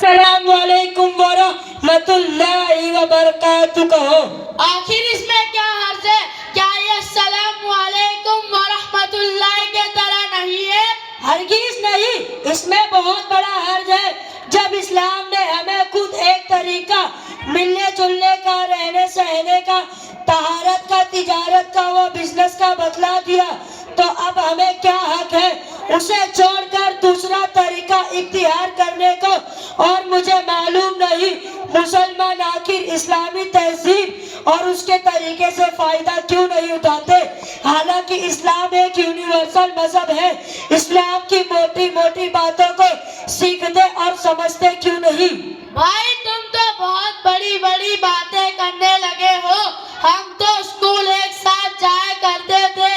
السلام علیکم ورحمۃ اللہ وبرکاتہ کہو۔ آخر اس میں کیا حرج ہے؟ کیا یہ السلام علیکم ورحمۃ اللہ کے طرح نہیں ہے؟ ہرگز نہیں، اس میں بہت بڑا حرج ہے۔ جب اسلام نے ہمیں خود ایک طریقہ ملنے جلنے کا، رہنے سہنے کا، طہارت کا، تجارت کا و بزنس کا بتلا دیا، تو اب ہمیں کیا حق ہے اسے چھوڑ کر دوسرا طریقہ اختیار کرنے کو؟ اور مجھے معلوم نہیں مسلمان آخر اسلامی تہذیب اور اس کے طریقے سے فائدہ کیوں نہیں اٹھاتے، حالانکہ اسلام ایک یونیورسل مذہب ہے۔ اسلام کی موٹی موٹی باتوں کو سیکھتے اور سمجھتے کیوں نہیں؟ بھائی تم تو بہت بڑی بڑی باتیں کرنے لگے ہو۔ ہم تو اسکول ایک ساتھ جایا کرتے تھے،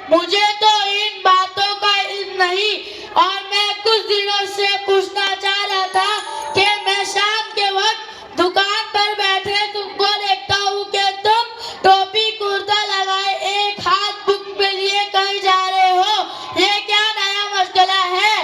مجھے تو ان باتوں کا علم نہیں، اور میں کچھ دنوں سے پوچھنا چاہ رہا تھا کہ میں شام کے وقت دکان پر بیٹھے تم کو دیکھتا ہوں کہ تم ٹوپی کرتا لگائے ایک ہاتھ بک میں لیے کہیں جا رہے ہو، یہ کیا نیا مشغلہ ہے؟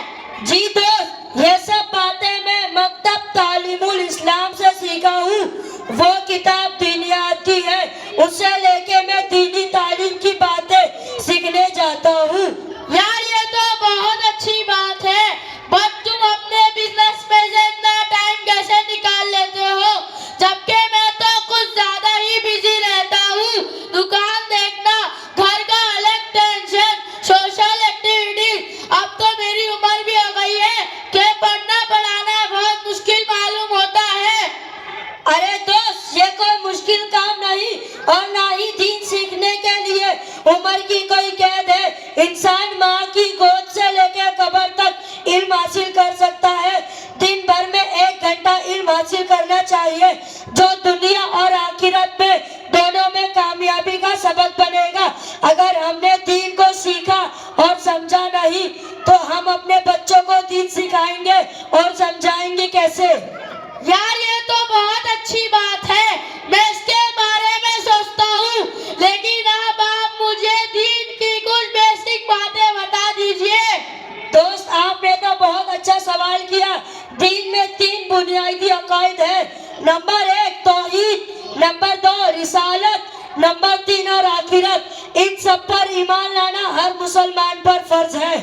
جی دوست، یہ سب باتیں میں مکتب تعلیم الاسلام سے سیکھا ہوں۔ وہ کتاب دینیات کی ہے، اس سے لے کے میں دینی تعلیم کی باتیں سیکھنے جاتا ہوں۔ یار یہ تو بہت اچھی بات ہے، بٹ تم اپنے بزنس پہ سے اتنا ٹائم کیسے نکال لیتے ہو؟ جبکہ میں تو کچھ زیادہ ہی بزی رہتا ہوں۔ دکان دیکھنا، گھر کا الگ ٹینشن، سوشل ایکٹیویٹیز، اب تو میری عمر بھی ہو گئی ہے کہ پڑھنا پڑھانا بہت مشکل معلوم ہوتا ہے۔ ارے دوست، یہ کوئی مشکل کام نہیں، اور نہ ہی دین سیکھنے کے لیے عمر کی کوئی قید ہے۔ انسان ماں کی گود سے لے کے قبر تک علم حاصل کر سکتا ہے۔ دن بھر میں 1 گھنٹہ علم حاصل کرنا چاہیے، جو دنیا اور آخرت میں دونوں میں کامیابی کا سبب بنے گا۔ اگر ہم نے دین کو سیکھا اور سمجھا نہیں تو ہم اپنے بچوں کو دین سکھائیں گے اور سمجھائیں گے کیسے؟ یار یہ تو بہت اچھی بات ہے، میں اس کے بارے میں سوچتا ہوں، لیکن اب آپ مجھے دین کی کچھ بیسک باتیں بتا دیجئے۔ دوست، آپ نے تو بہت اچھا سوال کیا۔ دین میں 3 بنیادی عقائد ہیں۔ نمبر 1 توحید، نمبر 2 رسالت، نمبر 3 اور آخرت۔ ان سب پر ایمان لانا ہر مسلمان پر فرض ہے۔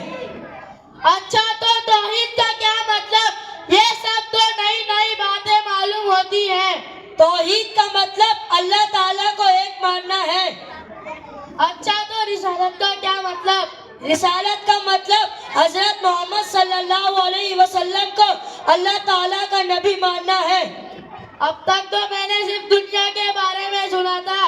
اچھا تو توحید کا کیا مطلب؟ یہ سب تو نئی نئی باتیں معلوم ہوتی ہیں۔ توحید کا مطلب اللہ تعالیٰ کو ایک ماننا ہے۔ اچھا تو رسالت کا کیا مطلب؟ رسالت کا مطلب حضرت محمد صلی اللہ علیہ وسلم کو اللہ تعالیٰ کا نبی ماننا ہے۔ اب تک تو میں نے صرف دنیا کے بارے میں سنا تھا،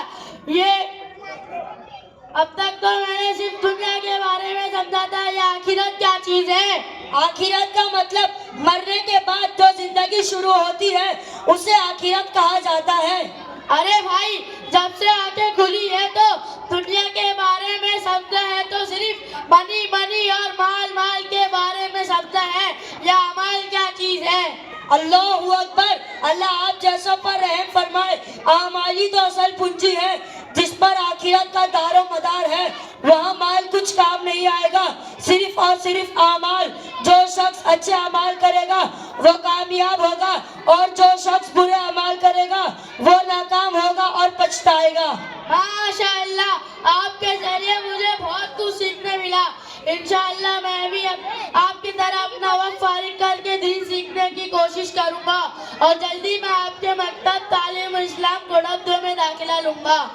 سمجھا تھا۔ یہ آخرت کیا چیز ہے؟ آخرت کا مطلب مرنے کے بعد جو زندگی شروع ہوتی ہے اسے آخرت کہا جاتا ہے۔ ارے بھائی، جب سے آنکھیں کھلی ہے تو دنیا کے بارے میں سمجھا ہے، تو صرف منی اور مال کے بارے میں سمجھا ہے، یا اعمال کیا چیز ہے؟ اللہ اکبر، اللہ آپ جیسوں پر رحم فرمائے۔ اعمالی تو اصل پونجی ہے جس پر آخرت کا دار و مدار ہے، وہاں مال کچھ کام نہیں آئے گا، صرف اور صرف اعمال۔ جو شخص اچھے اعمال کرے گا وہ کامیاب ہوگا، اور جو شخص برے اعمال کرے گا وہ ناکام ہوگا اور پچھتائے گا۔ ماشاءاللہ، آپ کے ذریعے مجھے بہت کچھ سیکھنے ملا۔ انشاءاللہ میں بھی آپ کی طرح اپنا وقت فارغ کر کے دین سیکھنے کی کوشش کروں گا، اور جلدی میں آپ کے مکتب تعلیم الاسلام گوڑھب 2 میں داخلہ لوں گا۔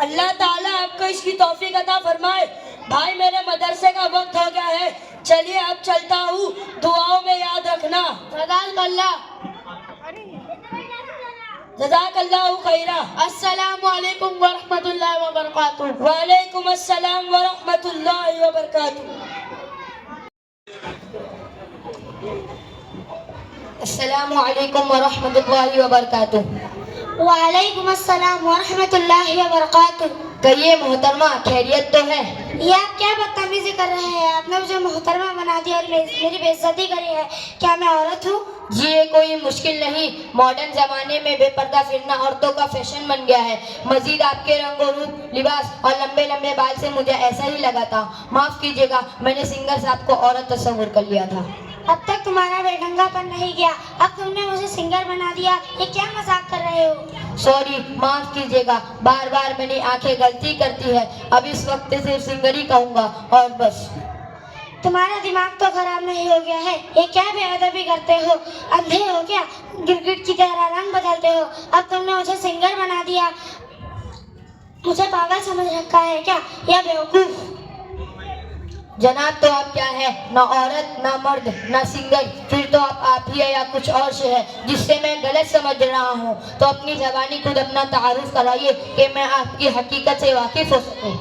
اللہ تعالیٰ آپ کو اس کی توفیق عطا فرمائے۔ بھائی میرے مدرسے کا وقت ہو گیا ہے، چلیے اب چلتا ہوں، دعاؤں میں یاد رکھنا۔ جزاک اللہ۔ جزاک اللہ خیرہ۔ السلام علیکم ورحمۃ اللہ وبرکاتہ۔ وعلیکم السلام ورحمۃ اللہ وبرکاتہ۔ السلام علیکم ورحمۃ اللہ وبرکاتہ۔ وعلیکم السلام ورحمۃ اللہ وبرکاتہ۔ کہیے محترمہ، خیریت تو ہے؟ یہ آپ کیا بدتمیزی کر رہے ہیں؟ آپ نے مجھے محترمہ بنا دیا اور میری بے عزتی کری ہے۔ کیا میں عورت ہوں؟ جی یہ کوئی مشکل نہیں، ماڈرن زمانے میں بے پردہ پھرنا عورتوں کا فیشن بن گیا ہے۔ مزید آپ کے رنگ و روپ، لباس اور لمبے لمبے بال سے مجھے ایسا ہی لگا تھا۔ معاف کیجیے گا، میں نے سنگر صاحب کو عورت تصور کر لیا تھا۔ اب تک تمہارا بے ڈھنگا پن نہیں گیا، اب تم نے مجھے सिंगर बना दिया, ये क्या मजाक कर रहे हो? सॉरी, माफ कीजिएगा, बार बार मेरी आंखें गलती करती है। अब इस वक्त सिर्फ सिंगर ही कहूँगा और बस। तुम्हारा दिमाग तो खराब नहीं हो गया है? ये क्या बेअदबी करते हो? अंधे हो क्या? गिरगिट की तरह रंग बदलते हो। अब तुमने मुझे सिंगर बना दिया, मुझे पागल समझ रखा है क्या या बेवकूफ? जनाब, तो आप क्या है? ना औरत, ना मर्द, ना सिंगर, फिर तो आप ही है या कुछ और से है जिससे मैं गलत समझ रहा हूँ। तो अपनी ज़बानी खुद अपना तारुफ कराइए कि मैं आपकी हकीकत से वाकिफ हो सकूँ।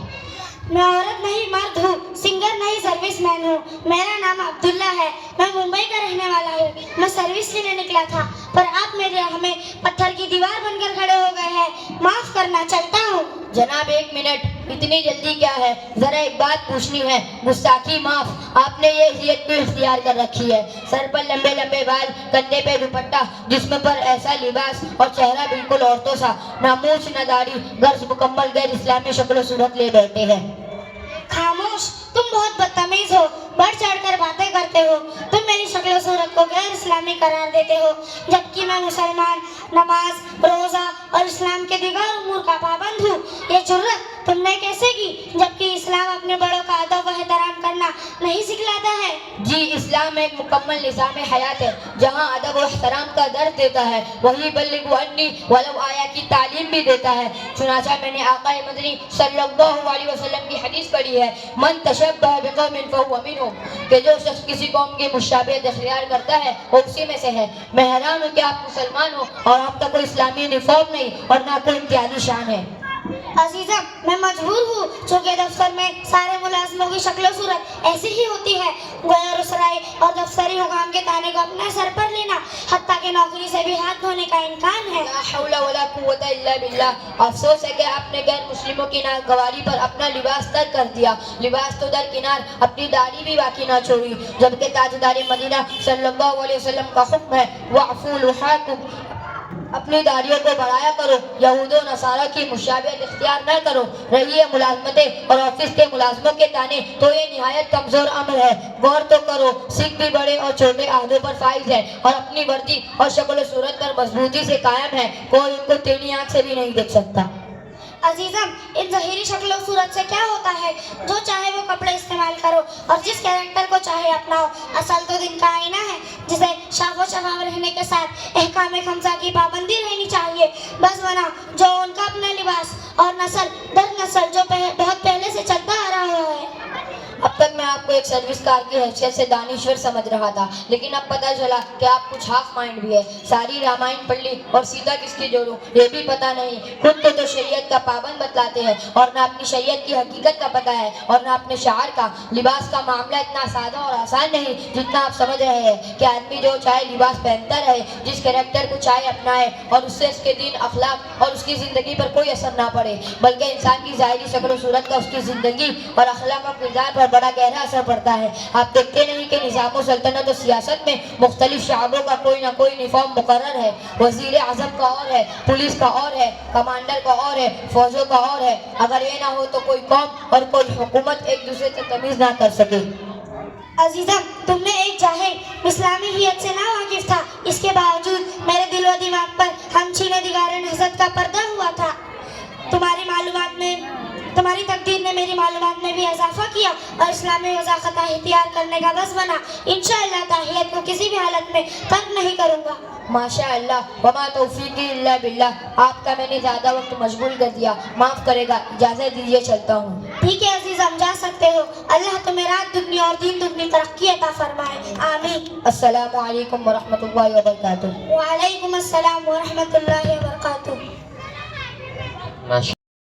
मैं औरत नहीं मर्द हूँ, सिंगर नहीं सर्विसमैन हूँ। मेरा नाम अब्दुल्ला है, मैं मुंबई का रहने वाला हूँ। मैं सर्विस लेने निकला था, पर आप मेरे हमें पत्थर की दीवार बनकर खड़े हो गए हैं। माफ करना, चलता हूँ। जनाब एक मिनट, इतनी जल्दी क्या है? जरा एक बात पूछनी है। गुस्ताखी माफ, आपने ये हैसियत क्यों इख्तियार कर रखी है? सर पर लंबे लंबे बाल, कंधे पे दुपट्टा, जिस्म पर ऐसा लिबास और चेहरा बिल्कुल औरतों सा, ना मूंछ ना दाढ़ी, गर्ज मुकम्मल गैर इस्लामी शक्ल सूरत ले बैठे हैं। खामोश, तुम बहुत बदतमीज हो, बढ़ चढ़कर बातें करते हो। तुम मेरी शक्ल सूरत को गैर इस्लामी करार देते हो, जबकि मैं मुसलमान, नमाज, रोजा और इस्लाम के दीगर उमूर का पाबंद हूँ। ये जुर्रत तुमने कैसे की, जबकि इस्लाम अपने बड़ों का अदब व एहतराम करना नहीं सिखलाता है? जी, इस्लाम एक मुकम्मल निज़ाम हयात है, जहाँ अदब और एहतराम का दर्द देता है, वही बल्लिगु अन्नी वलौ आया की तालीम भी देता है। चुनाचा मैंने आका मदनी सल्लल्लाहु अलैहि वसल्लम की हदीस पढ़ी है, मन तशब्बह बिक़ौमिन फहुव मिनहुम, कि जो शख्स किसी कौम की मुशाबहत इख्तियार करता है वो उसी में से है। मैं हैरान हूँ कि आप मुसलमान हो और आपका कोई इस्लामी यूनिफॉर्म नहीं और ना कोई इम्तियाजी शान है। अजीजम, मैं मजबूर हूँ, चूँकि दफ्तर में सारे मुलाजमों की शक्ल सूरत ऐसी ही होती है। गोया रुसराई और दफ्तरी हुकाम के ताने को अपने सर पर लेना, हत्ता के नौकरी से भी हाथ धोने का इम्कान है। ला हौला वला कुव्वता इल्ला बिल्लाह। अफसोस है कि आपने गैर मुस्लिमों की नागवारी पर अपना लिबास तर्क कर दिया। लिबास तो दरकिनार, अपनी दाढ़ी भी बाकी ना छोड़ी, जबकि ताजदार मदीना सल्लल्लाहु अलैहि वसल्लम का हुक्म है वअफू लुहाकुम, अपनी दाढ़ियों को बढ़ाया करो, यहूदो नसारा की मुशाबहत इख्तियार न करो। रही है मुलाजमतें और ऑफिस के मुलाजमों के ताने, तो ये निहायत कमजोर अमल है। गौर तो करो, सिख भी बड़े और छोटे अहदों पर फाइज है और अपनी वर्दी और शक्ल सूरत पर मजबूती से कायम है, कोई उनको तेनी आंख से भी नहीं देख सकता। अजीजम, इन ज़हीरी शक्ल और सूरत से क्या होता है? जो चाहे वो कपड़े इस्तेमाल करो और जिस कैरेक्टर को चाहे अपनाओ। असल तो दिन का आईना है, जिसे शाफ़ो शफाफ रहने के साथ अहकाम खमसा की पाबंदी रहनी चाहिए। बस बना जो उनका अपना लिबास और नस्ल दर नस्ल जो बहुत पहले से चलता आ रहा है। अब तक मैं आपको एक सर्विस कार की हैसियत से दानिश्वर समझ रहा था, लेकिन अब पता चला कि आप कुछ हाफ माइंड भी है। सारी रामायण पढ़ ली और सीधा किसकी जोड़ूं ये भी पता नहीं। खुद को तो शरीयत का पाबंद बतलाते हैं और ना अपनी शरीयत की हकीकत का पता है और ना अपने शार का। लिबास का मामला इतना सादा और आसान नहीं जितना आप समझ रहे हैं कि आदमी जो चाहे लिबास पहनता रहे, जिस कैरेक्टर को चाहे अपनाए और उससे उसके दीन, अखलाक और उसकी ज़िंदगी पर कोई असर ना पड़े, बल्कि इंसान की ज़ाहिरी शक्ल और सूरत का उसकी ज़िंदगी और अखलाक और किरदार पर बड़ा गहरा असर पड़ता है। आप देखते नहीं कि निज़ाम सल्तनत और सियासत में मुख्तलिफ शाबों का कोई ना कोई यूनिफॉर्म मुकर्रर है। वज़ीर आज़म का और है, पुलिस का और है, कमांडर का और है, फौजों का और है। अगर ये ना हो तो कोई कौम और कोई हुकूमत एक दूसरे से तमीज़ ना कर सके। अजीजम, तुमने एक जाहिर इस्लामी हियत से ना वाकिफ था, इसके बावजूद मेरे दिल व दिमाग पर हम छीने दिगारे हसद का पर्दा हुआ था। तुम्हारी तकदीर ने मेरी मालूमात में भी इजाफा किया और इस्लामी वज़ाक़त इख्तियार करने का बस बना। इंशाअल्लाह ताहियत को किसी भी हालत में तर्क नहीं करूँगा। माशाअल्लाह, वमा तौफीकी इल्ला बिल्लाह। आपका मैंने ज़्यादा वक्त मशगूल कर दिया, माफ़ करेगा, इजाज़त दीजिए, चलता हूँ। ठीक है अजीज़, जा सकते हो। अल्लाह तुम्हें रात दुगनी और दिन दुगनी तरक्की अता फरमाए, आमीन। अस्सलामु अलैकुम व रहमतुल्लाहि व बरकातुहू। वालेकुम अस्सलाम व रहमतुल्लाहि व बरकातुहू।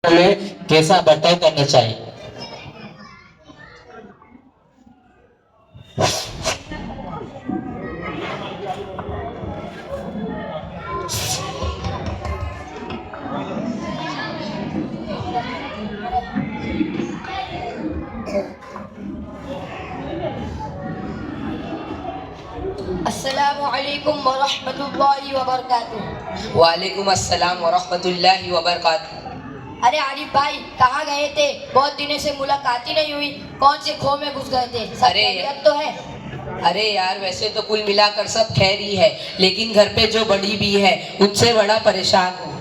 में कैसा बर्ताव करना चाहिए? अस्सलामु अलैकुम व रहमतुल्लाहि व बरकातुहू। वालेकुम अस्सलाम व रहमतुल्लाहि व बरकातुहू। अरे आरिफ भाई, कहाँ गए थे? बहुत दिनों से मुलाकात ही नहीं हुई। कौन से खो में घुस गए थे? सब अरे खैरियत तो है? अरे यार वैसे तो कुल मिलाकर सब खैर ही है, लेकिन घर पे जो बड़ी भी है उनसे बड़ा परेशान हूँ।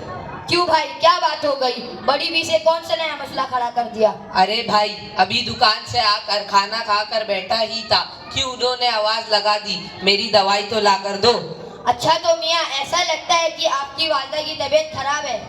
क्यों भाई, क्या बात हो गई? बड़ी बी से कौन सा नया मसला खड़ा कर दिया? अरे भाई अभी दुकान से आकर खाना खाकर बैठा ही था कि उन्होंने आवाज लगा दी, मेरी दवाई तो ला कर दो। अच्छा तो मियाँ, ऐसा लगता है कि आपकी वालदा की तबीयत खराब है।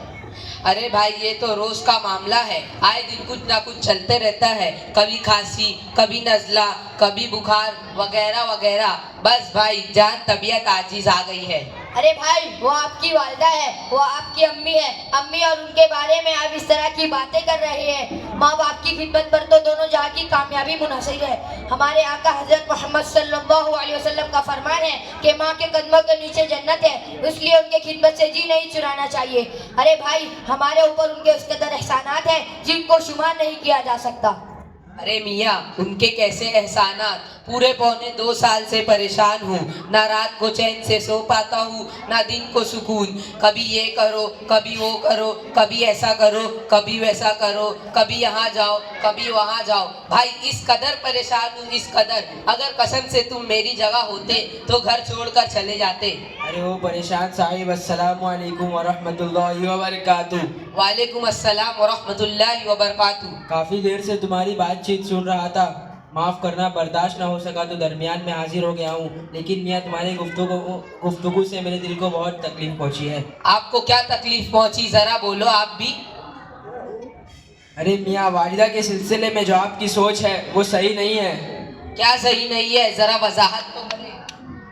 अरे भाई ये तो रोज का मामला है, आए दिन कुछ ना कुछ चलते रहता है, कभी खांसी, कभी नजला, कभी बुखार वगैरह वगैरह। बस भाई जान तबीयत आजीज आ गई है। अरे भाई वो आपकी वालदा है, वो आपकी अम्मी है। अम्मी और उनके बारे में आप इस तरह की बातें कर रहे हैं। माँ बाप की खिदमत पर तो दोनों जहाँ की कामयाबी मुनहसर है। हमारे आका हजरत मोहम्मद सल्लल्लाहु अलैहि वसल्लम का फरमान है कि माँ के कदमों के नीचे जन्नत है, इसलिए उनके खिदमत से जी नहीं चुराना चाहिए। अरे भाई हमारे ऊपर उनके उस कदर एहसानात हैं जिनको शुमार नहीं किया जा सकता। अरे मियाँ उनके कैसे एहसानात, पूरे पौने 2 साल से परेशान हूँ, ना रात को चैन से सो पाता हूँ ना दिन को सुकून। कभी ये करो कभी वो करो, कभी ऐसा करो कभी वैसा करो, कभी यहाँ जाओ कभी वहाँ जाओ। भाई इस कदर परेशान हूँ, इस कदर, अगर कसम से तुम मेरी जगह होते तो घर छोड़कर चले जाते। अरे वो परेशान साहिब, अस्सलाम वालेकुम वरहमतुल्लाहि वबरकातुह। वालेकुम अस्सलाम वरहमतुल्लाहि वबरकातुह। काफ़ी देर से तुम्हारी बातचीत सुन रहा था, माफ़ करना बर्दाश्त ना हो सका तो दरमियान में हाजिर हो गया हूँ। लेकिन मियाँ तुम्हारी गुफ्तगू से मेरे दिल को बहुत तकलीफ़ पहुँची है। आपको क्या तकलीफ पहुँची, ज़रा बोलो आप भी। अरे मियाँ वालिदा के सिलसिले में जो आपकी सोच है वो सही नहीं है। क्या सही नहीं है, ज़रा वजाहत तो करें।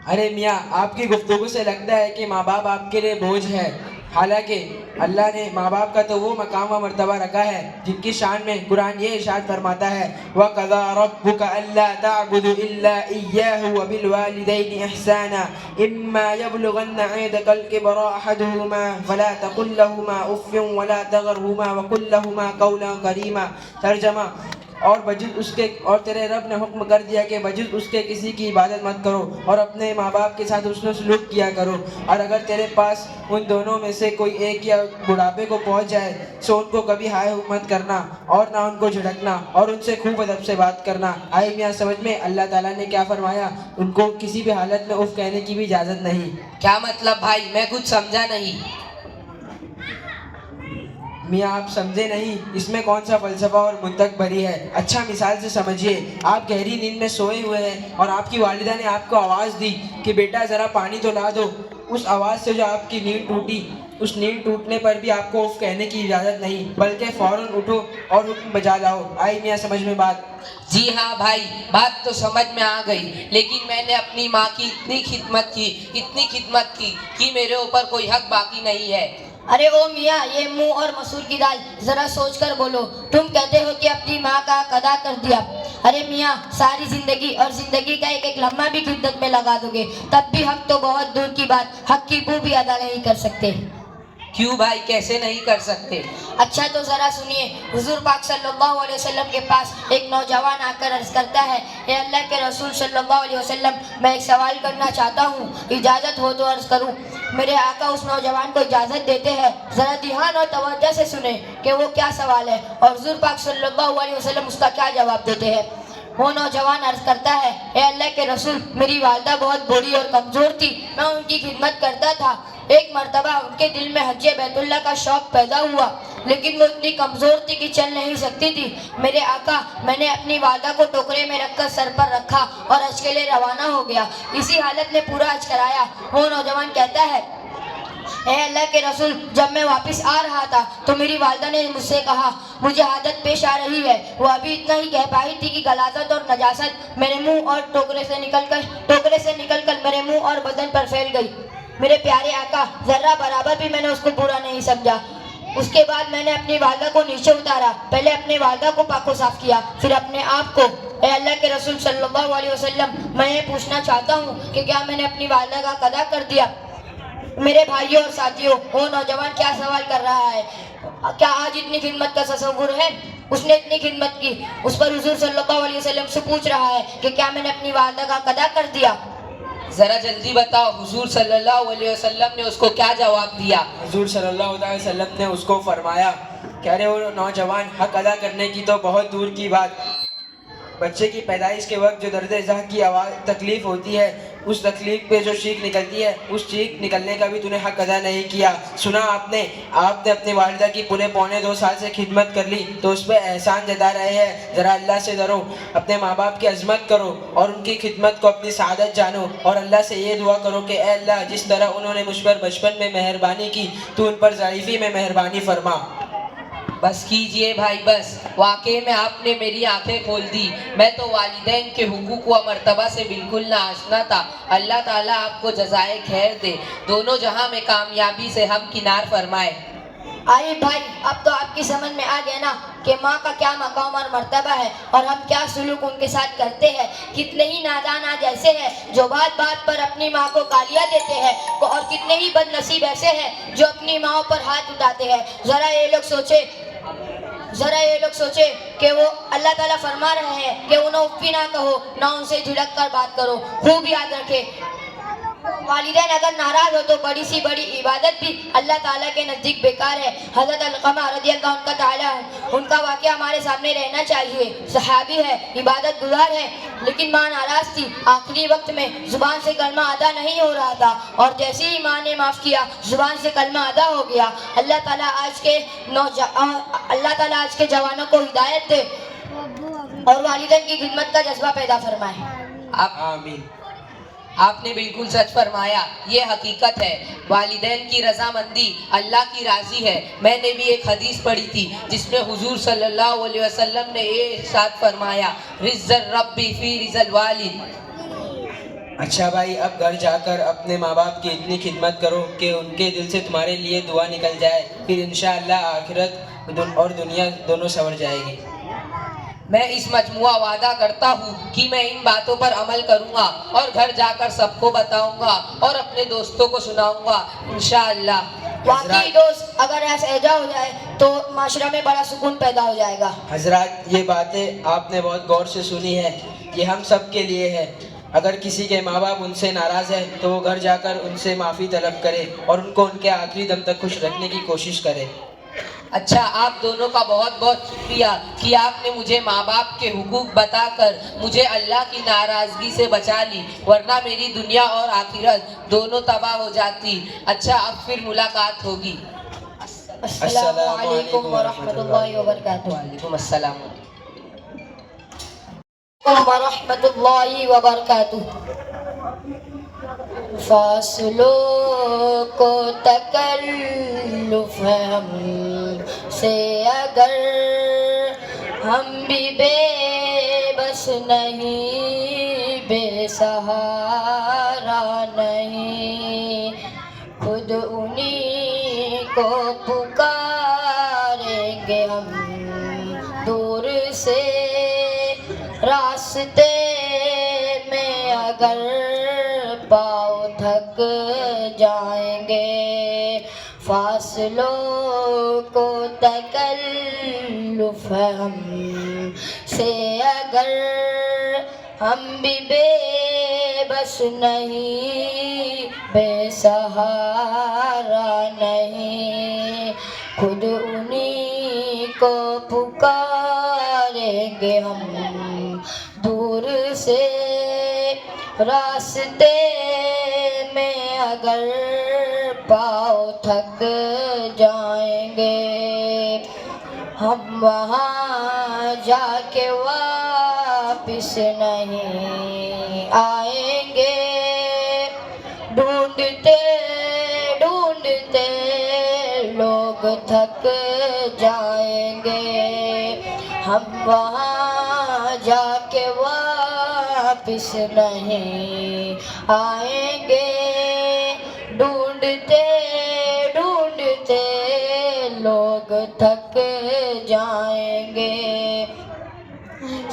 अरे मियाँ आपकी गुफ्तगू से लगता है कि माँ बाप आपके लिए बोझ है, हालांकि अल्लाह ने माँ बाप का तो वो मकाम व मर्तबा रखा है जिनकी शान में कुरान ये इरशाद फरमाता है, वक़ज़ा रब्बुका अल्ला तअबुदु इल्ला इय्याहु व बिल वालिदैनि इहसाना इम्मा यबलुगन्ना इंदकल किबरा अहदुहुमा फला तकुल लहुमा उफ़्फ़िन वला तग़रहुमा व कुल लहुमा क़ौलन करीमा। तर्जमा, और बजुज़ उसके, और तेरे रब ने हुक्म कर दिया कि बजुज़ उसके किसी की इबादत मत करो और अपने माँ बाप के साथ उसने सलूक किया करो। और अगर तेरे पास उन दोनों में से कोई एक या बुढ़ापे को पहुँच जाए तो उनको कभी हाय मत करना और ना उनको झिड़कना और उनसे खूब अदब से बात करना। आई मियाँ समझ में अल्लाह ताला ने क्या फरमाया, उनको किसी भी हालत में उफ़ कहने की भी इजाज़त नहीं। क्या मतलब भाई, मैं कुछ समझा नहीं। मियाँ आप समझे नहीं, इसमें कौन सा फ़लसफ़ा और मुंतक भरी है। अच्छा मिसाल से समझिए, आप गहरी नींद में सोए हुए हैं और आपकी वालिदा ने आपको आवाज़ दी कि बेटा ज़रा पानी तो ला दो। उस आवाज़ से जो आपकी नींद टूटी, उस नींद टूटने पर भी आपको उफ़ कहने की इजाज़त नहीं, बल्कि फ़ौरन उठो और हुक्म बजा लाओ। आई मियाँ समझ में बात? जी हाँ भाई, बात तो समझ में आ गई, लेकिन मैंने अपनी माँ की इतनी खिदमत की कि मेरे ऊपर कोई हक बाकी नहीं है। अरे ओ मियाँ, ये मुंह और मसूर की दाल, जरा सोच कर बोलो। तुम कहते हो कि अपनी माँ का हक अदा कर दिया। अरे मियाँ, सारी जिंदगी और जिंदगी का एक एक लम्हा भी खिदमत में लगा दोगे तब भी हक तो बहुत दूर की बात, हक की बू भी अदा नहीं कर सकते। क्यों भाई, कैसे नहीं कर सकते? अच्छा तो जरा सुनिए। हुजूर पाक सल्लल्लाहु अलैहि वसल्लम के पास एक नौजवान आकर अर्ज करता है, ए अल्लाह के रसूल सल्लल्लाहु अलैहि वसल्लम, मैं एक सवाल करना चाहता हूँ, इजाज़त हो तो अर्ज करूँ। मेरे आका उस नौजवान को इजाज़त देते हैं। ज़रा ध्यान और तवज्जो से सुने कि वो क्या सवाल है और हुजूर पाक सल्लल्लाहु अलैहि वसल्लम उसका क्या जवाब देते हैं। वो नौजवान अर्ज करता है, ए अल्लाह के रसूल, मेरी वालदा बहुत बूढ़ी और कमज़ोर थी, मैं उनकी खिदमत करता था। एक मर्तबा उनके दिल में हज्जे बैतुल्लाह का शौक़ पैदा हुआ, लेकिन वो इतनी कमज़ोर थी कि चल नहीं सकती थी। मेरे आका, मैंने अपनी वालदा को टोकरे में रखकर सर पर रखा और हज के लिए रवाना हो गया। इसी हालत में पूरा हज कराया। वो नौजवान कहता है, ए अल्लाह के रसूल, जब मैं वापस आ रहा था तो मेरी वालदा ने मुझसे कहा, मुझे आदत पेश आ रही है। वो अभी इतना ही कह पाई थी कि गलाजत और नजासत मेरे मुंह और टोकरे से निकलकर मेरे मुंह और बदन पर फैल गई। मेरे प्यारे आका, जर्रा बराबर भी मैंने उसको बुरा नहीं समझा। उसके बाद मैंने अपनी वालदा को नीचे उतारा, पहले अपनी वालदा को पाको साफ किया, फिर अपने आप को। ए अल्लाह के रसूल सल्लल्लाहु अलैहि वसल्लम, मैं ये पूछना चाहता हूँ कि क्या मैंने अपनी वालदा का कदा कर दिया? मेरे भाइयों और साथियों, वो नौजवान क्या सवाल कर रहा है? क्या आज इतनी खिदमत का तसव्वुर है? उसने इतनी खिदमत की, उस पर हुजूर सल्लल्लाहु अलैहि वसल्लम से पूछ रहा है कि क्या मैंने अपनी वालदा का कदा कर दिया? जरा जल्दी बताओ, हुजूर सल्लल्लाहु अलैहि वसल्लम ने उसको क्या जवाब दिया? हुजूर सल्लल्लाहु अलैहि वसल्लम ने उसको फरमाया, कह रहे वो नौजवान, हक अदा करने की तो बहुत दूर की बात, بچے کی پیدائش کے وقت جو درد ذہ کی آواز تکلیف ہوتی ہے، اس تکلیف پہ جو چیخ نکلتی ہے، اس چیخ نکلنے کا بھی تو نے حق ادا نہیں کیا. سنا آپ نے اپنی والدہ کی پورے 2.25 سال سے خدمت کر لی تو اس پہ احسان جتا رہے ہیں. ذرا اللہ سے ڈرو، اپنے ماں باپ کی عظمت کرو اور ان کی خدمت کو اپنی سعادت جانو، اور اللہ سے یہ دعا کرو کہ اے اللہ جس طرح انہوں نے مجھ پر بچپن میں مہربانی کی تو ان پر ضعیفی میں مہربانی فرما. بس کیجئے بھائی بس، واقعی میں آپ نے میری آنکھیں کھول دی. میں تو والدین کے حقوق و مرتبہ سے بالکل نہ آشنا تھا. اللہ تعالیٰ آپ کو جزائے خیر دے، دونوں جہاں میں کامیابی سے ہم کنار فرمائے. آئیے بھائی، اب تو آپ کی سمجھ میں آ گیا نا کہ ماں کا کیا مقام اور مرتبہ ہے اور ہم کیا سلوک ان کے ساتھ کرتے ہیں. کتنے ہی نادان آج ایسے ہیں جو بات بات پر اپنی ماں کو گالیاں دیتے ہیں، اور کتنے ہی بد نصیب ایسے ہیں جو اپنی ماں پر ہاتھ اٹھاتے ہیں. ذرا یہ لوگ سوچے کہ وہ اللہ تعالیٰ فرما رہے ہیں کہ انہیں اف بھی نہ کہو، نہ ان سے جھڑک کر بات کرو. خوب یاد رکھے، والدین اگر ناراض ہو تو بڑی سی بڑی عبادت بھی اللہ تعالیٰ کے نزدیک بیکار ہے. حضرت علقمہ رضی اللہ عنہ تعالیٰ ان کا واقعہ ہمارے سامنے رہنا چاہیے. صحابی ہے، عبادت گزار ہے، لیکن ماں ناراض تھی. آخری وقت میں زبان سے کلمہ ادا نہیں ہو رہا تھا، اور جیسے ہی ماں نے معاف کیا زبان سے کلمہ ادا ہو گیا. اللہ تعالیٰ آج کے جوانوں کو ہدایت دے اور والدین کی خدمت کا جذبہ پیدا فرمائے. آمین. آپ نے بالکل سچ فرمایا، یہ حقیقت ہے. والدین کی رضامندی اللہ کی راضی ہے. میں نے بھی ایک حدیث پڑھی تھی جس میں حضور صلی اللہ علیہ وسلم نے یہ ارشاد فرمایا، رضا الرب فی رضا الوالد. اچھا بھائی، اب گھر جا کر اپنے ماں باپ کی اتنی خدمت کرو کہ ان کے دل سے تمہارے لیے دعا نکل جائے، پھر انشاءاللہ آخرت اور دنیا دونوں سنور جائے گی. میں اس مجموعہ وعدہ کرتا ہوں کہ میں ان باتوں پر عمل کروں گا اور گھر جا کر سب کو بتاؤں گا اور اپنے دوستوں کو سناؤں گا انشاءاللہ. واقعی دوست، اگر ایسا ایجا ہو جائے تو معاشرہ میں بڑا سکون پیدا ہو جائے گا. حضرات، یہ باتیں آپ نے بہت غور سے سنی ہے، یہ ہم سب کے لیے ہے. اگر کسی کے ماں باپ ان سے ناراض ہے تو وہ گھر جا کر ان سے معافی طلب کرے اور ان کو ان کے آخری دم تک خوش رکھنے کی کوشش کرے. اچھا، آپ دونوں کا بہت بہت شکریہ کہ آپ نے مجھے ماں باپ کے حقوق بتا کر مجھے اللہ کی ناراضگی سے بچا لی، ورنہ میری دنیا اور آخرت دونوں تباہ ہو جاتی. اچھا، اب پھر ملاقات ہوگی. السلام علیکم ورحمۃ اللہ وبرکاتہ. وعلیکم السلام ورحمۃ اللہ وبرکاتہ. فاصلوں کو تکلف ہے ہم سے اگر، ہم بھی بے بس نہیں، بے سہارا نہیں، خود انہی کو پکاریں گے ہم دور سے. راستے میں اگر پاؤں تھک جائیں گے، فاصلوں کو تکلف ہے ہم سے اگر، ہم بھی بے بس نہیں، بے سہارا نہیں، خود انہی کو پکاریں گے ہم دور سے. راستے میں اگر پاؤں تھک جائیں گے، ہم وہاں جا کے واپس نہیں آئیں گے. ڈھونڈتے ڈھونڈتے لوگ تھک جائیں گے، ہم وہاں جا کے واپس نہیں آئیں گے. ڈھونڈتے ڈھونڈتے لوگ تھک جائیں گے.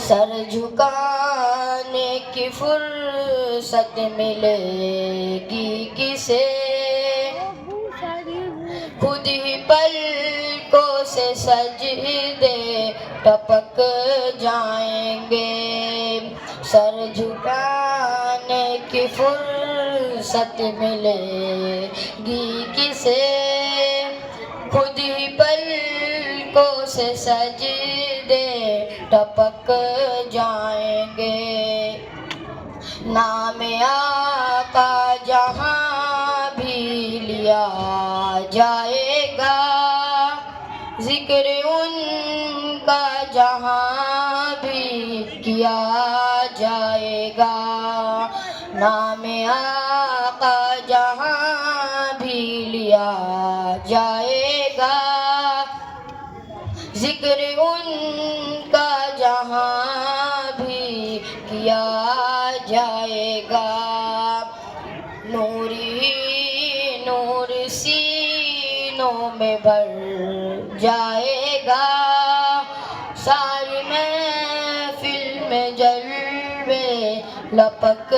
سر جھکانے کی فرصت ملے گی کسے، خود ہی پلکوں سے سجدے ٹپک جائیں گے. سر جھکانے کی فرصت ملے گی کسے، خود ہی پلکوں سے سجدے टपक जाएंगे। नाम आका जहाँ भी लिया जाएगा, जिक्र उनका जहाँ भी किया जाएगा। नाम आका जहाँ भी लिया जाएगा, जिक्र उनका जहाँ भी किया जाएगा। नूर ही नूर सीनों में भर जाएगा, सारी महफिल में जलवे लपक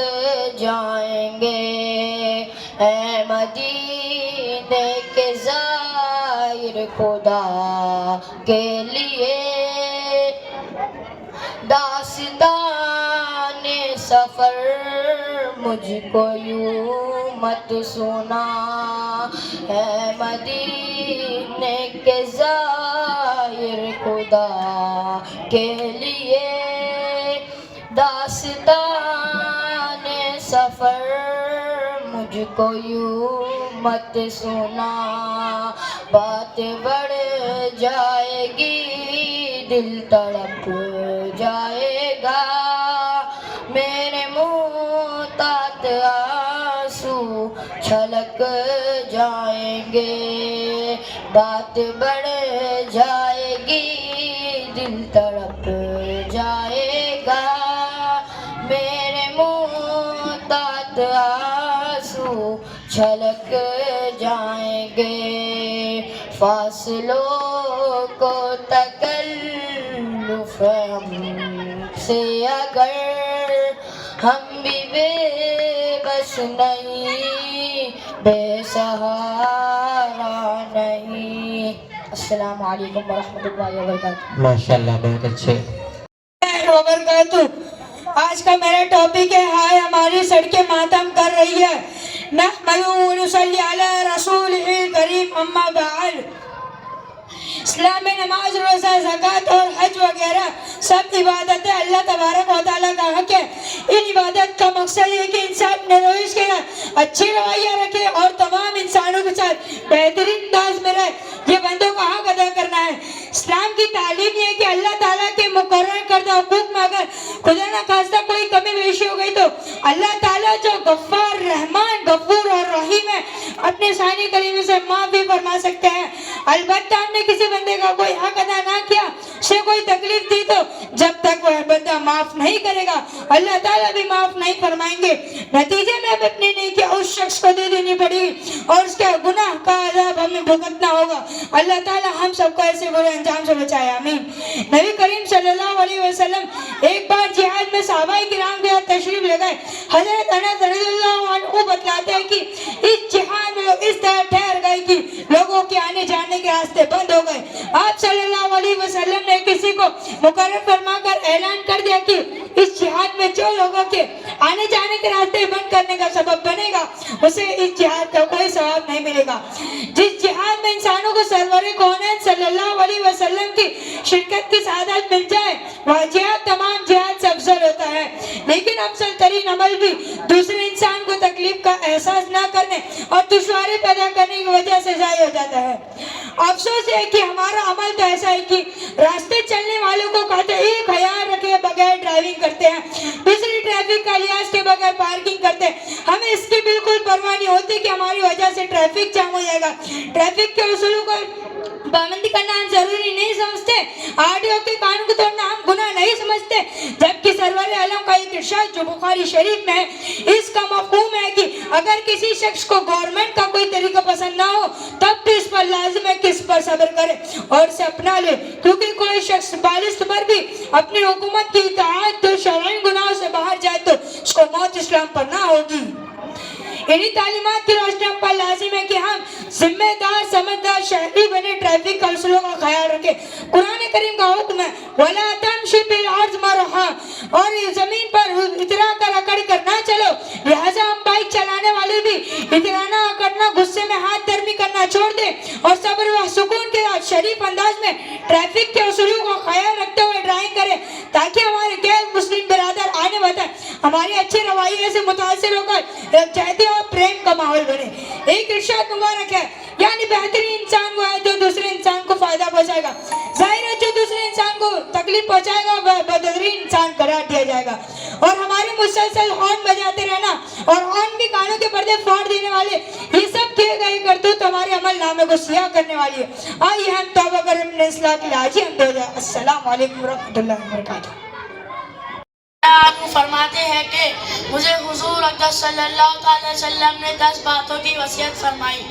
जाएंगे। ऐ मदीने के ज़ाहिर खुदा के लिए दास्ताने सफर मुझको यूं मत सुना। है मदीने के ज़ाहिर खुदा के लिए दास्ताने सफर मुझको यूं मत सुना। बात बढ़ जाएगी, दिल तड़प जाएगा, मेरे मुँह तात आंसू छलक जाएंगे। बात बढ़ जाएगी, दिल तड़प जाएगा, मेरे मुँह तात आंसू छलक जाएंगे। फासलों को तकल्लुफ़ हमसे अगर, हम भी बेबस नहीं, बेसहारा नहीं। अस्सलाम वालेकुम वरहमतुल्लाहि वबरकातुहू। माशाल्लाह, बहुत अच्छे। वबरकातुहू। आज का मेरा टॉपिक है, हाय हमारी सड़कें मातम कर रही है। नहमदुहु व नुसल्ली अला रसूलिहिल करीम, अम्मा बाद। इस्लाम में नमाज, रोज़ा, ज़कात और हज वगैरह सब इबादतें अल्लाह तबारक व तआला का हक है। इन इबादत का मकसद ये कि इंसान निरोश के अच्छी रवैया रखे और तमाम इंसानों के साथ बेहतरीन अंदाज में रहे। ये बंदों का हक अदा करना है। इस्लाम की तालीम ये है कि अल्लाह ताला के मुकर्रर करदा हुकूक में अगर खुदा न खास्ता कोई कमी बेशी हो गई तो अल्लाह ताला जो गफ्फार, रहमान, गफूर और रहीम है, अपने सानी करीम से माफ़ भी फरमा सकते हैं। अलबत्ता हमने किसी बंदे का कोई हक अदा ना किया, उसे कोई तकलीफ दी तो जब तक वह बंदा माफ नहीं करेगा अल्लाह ताला भी माफ नहीं फरमाएंगे। नतीजे में हमें अपनी नेकियां उस शख्स को दे देनी पड़ेगी और उसके गुनाह का अज़ाब हमें भुगतना होगा। अल्लाह ताला हम सबको ऐसे बुरे अंजाम से बचाए, आमीन। नबी करीम सल्लल्लाहु अलैहि वसल्लम एक बार जिहाद में सहाबाए किराम के साथ तशरीफ ले गए। हज़रत अनस रज़ियल्लाहु अन्हु बतलाते हैं कि इस जिहाद में लोग इस तरह ठहर गए कि लोगों के आने जाने के रास्ते बंद हो गए। आप सल्लल्लाहु अलैहि वसल्लम ने किसी को मुकर्रर फरमाकर ऐलान कर दिया कि इस जिहाद में जो लोगों के आने जाने के रास्ते बंद करने का सबब बनेगा उसे इस जिहाद का कोई सवाब नहीं मिलेगा। जिस जिहाद में इंसानों को सरवरे कौनैन सल्लल्लाहु अलैहि वसल्लम की शिरकत की सादत मिल जाए वह जिहाद तमाम जिहाद से अफजल होता है। लेकिन अफजल तरीन अमल भी दूसरे इंसान को तकलीफ का एहसास न करने और दुश्वारी पैदा करने की वजह से जाया हो जाता है। अफसोस है कि हमारा अमल तो ऐसा है कि रास्ते चलने वालों को कहते एक ख्याल रखे बगैर ड्राइविंग करते हैं, दूसरी ट्रैफिक का लिहाज के बगैर पार्किंग करते हैं। हमें इसकी बिल्कुल परवाह नहीं होती कि हमारी वजह से ट्रैफिक जाम हो जाएगा। ट्रैफिक के उसूलों को पाबंदी करना हम जरूरी नहीं समझते, आरटीओ के कानून को तोड़ना हम गुनाह नहीं समझते, जबकि सरवर आलम का एक इरशाद जो बुखारी शरीफ में है इसका मफहूम है कि अगर किसी शख्स को गवर्नमेंट का कोई तरीका पसंद ना हो तब भी इस पर लाजिम है कि इस पर सब्र करे और इसे अपना ले, क्योंकि कोई शख्स बालिश पर भी अपनी हुकूमत की इताअत तो शरई गुनाहों से बाहर जाए तो उसको मौत इस्लाम पर ना होगी। इन्हीं तालीमात की रोशनी पर लाजिम है कि हम जिम्मेदार समझदार शहरी बने, ट्रैफिक का उसूलों का ख्याल रखें। कुरान करीम का हुक्म है वला तमशी फिल अर्ज़ मरहा, और जमीन पर इतरा कर अकड़ कर ना चलो। लिहाजा हम बाइक चलाने वाले भी इतराना अकड़ना, गुस्से में हाथ धर्मी करना छोड़ दे और सब्र व सुकून के साथ शरीफ अंदाज में ट्रैफिक के उसूलों का ख्याल रखते हुए ड्राइविंग करे। کریں تاکہ ہمارے غیر مسلم برادر آنے بتائیں ہماری اچھے رویے سے متاثر ہو کر یکجہتی اور پریم کا ماحول بنے. ایک ارشاد مبارک ہے یعنی بہترین انسان وہ ہے جو دوسرے انسان کو فائدہ پہنچائے گا. ظاہر ہے جو دوسرے انسان کو تکلیف پہنچائے گا وہ بدترین انسان قرار دیا جائے گا. اور ہمارے مسلسل ہارن بجاتے رہنا اور ہارن بھی کانوں کے پردے پھاڑ دینے والے یہ سب کیے گئے کرتوت ہمارے عمل نامے کو سیاہ کرنے والی ہے. آئیے ہم توبہ کریں اپنے اصلاح کے لیے. آج ہی ہم دو جائیں. السلام علیکم ورحمۃ اللہ وبرکاتہ. آپ فرماتے ہیں کہ مجھے حضور اقدس صلی اللہ علیہ وسلم نے 10 باتوں کی وصیت فرمائی.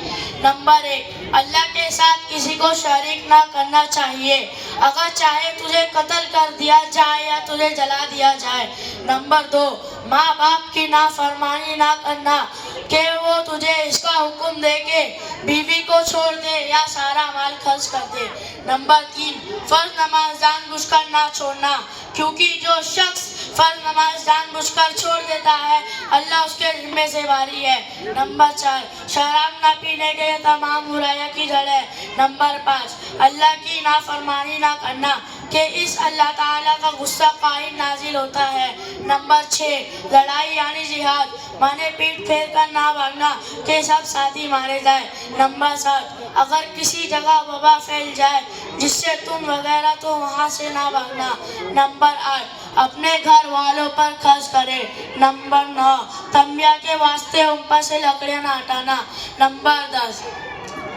نمبر 1, اللہ کے ساتھ کسی کو شریک نہ کرنا چاہیے اگر چاہے تجھے قتل کر دیا جائے یا تجھے جلا دیا جائے. نمبر 2, ماں باپ کی نافرمانی نہ کرنا کہ وہ تجھے اس کا حکم دے کے بیوی کو چھوڑ دے یا سارا مال خرچ کر دے. نمبر 3, فرض نماز جان بوجھ کر نہ چھوڑنا کیونکہ جو شخص فرض نماز جان بوجھ کر چھوڑ دیتا ہے اللہ اس کے ذمے سے باری ہے. نمبر 4, شراب نہ پینے کے تمام برائیوں کی جڑ ہے. نمبر 5, اللہ کی نافرمانی نہ کرنا کہ اس اللہ تعالیٰ کا غصہ قائم نازل ہوتا ہے. نمبر 6, لڑائی یعنی جہاد مانے پیٹ پھیر کر نہ بھاگنا کہ سب ساتھی مارے جائیں. نمبر 7, اگر کسی جگہ وبا پھیل جائے جس سے تم وغیرہ تو وہاں سے نہ بھاگنا. نمبر 8, اپنے گھر والوں پر خرچ کرے. نمبر 9, تنبیہ کے واسطے ان پر سے لکڑیاں نہ ہٹانا. نمبر 10,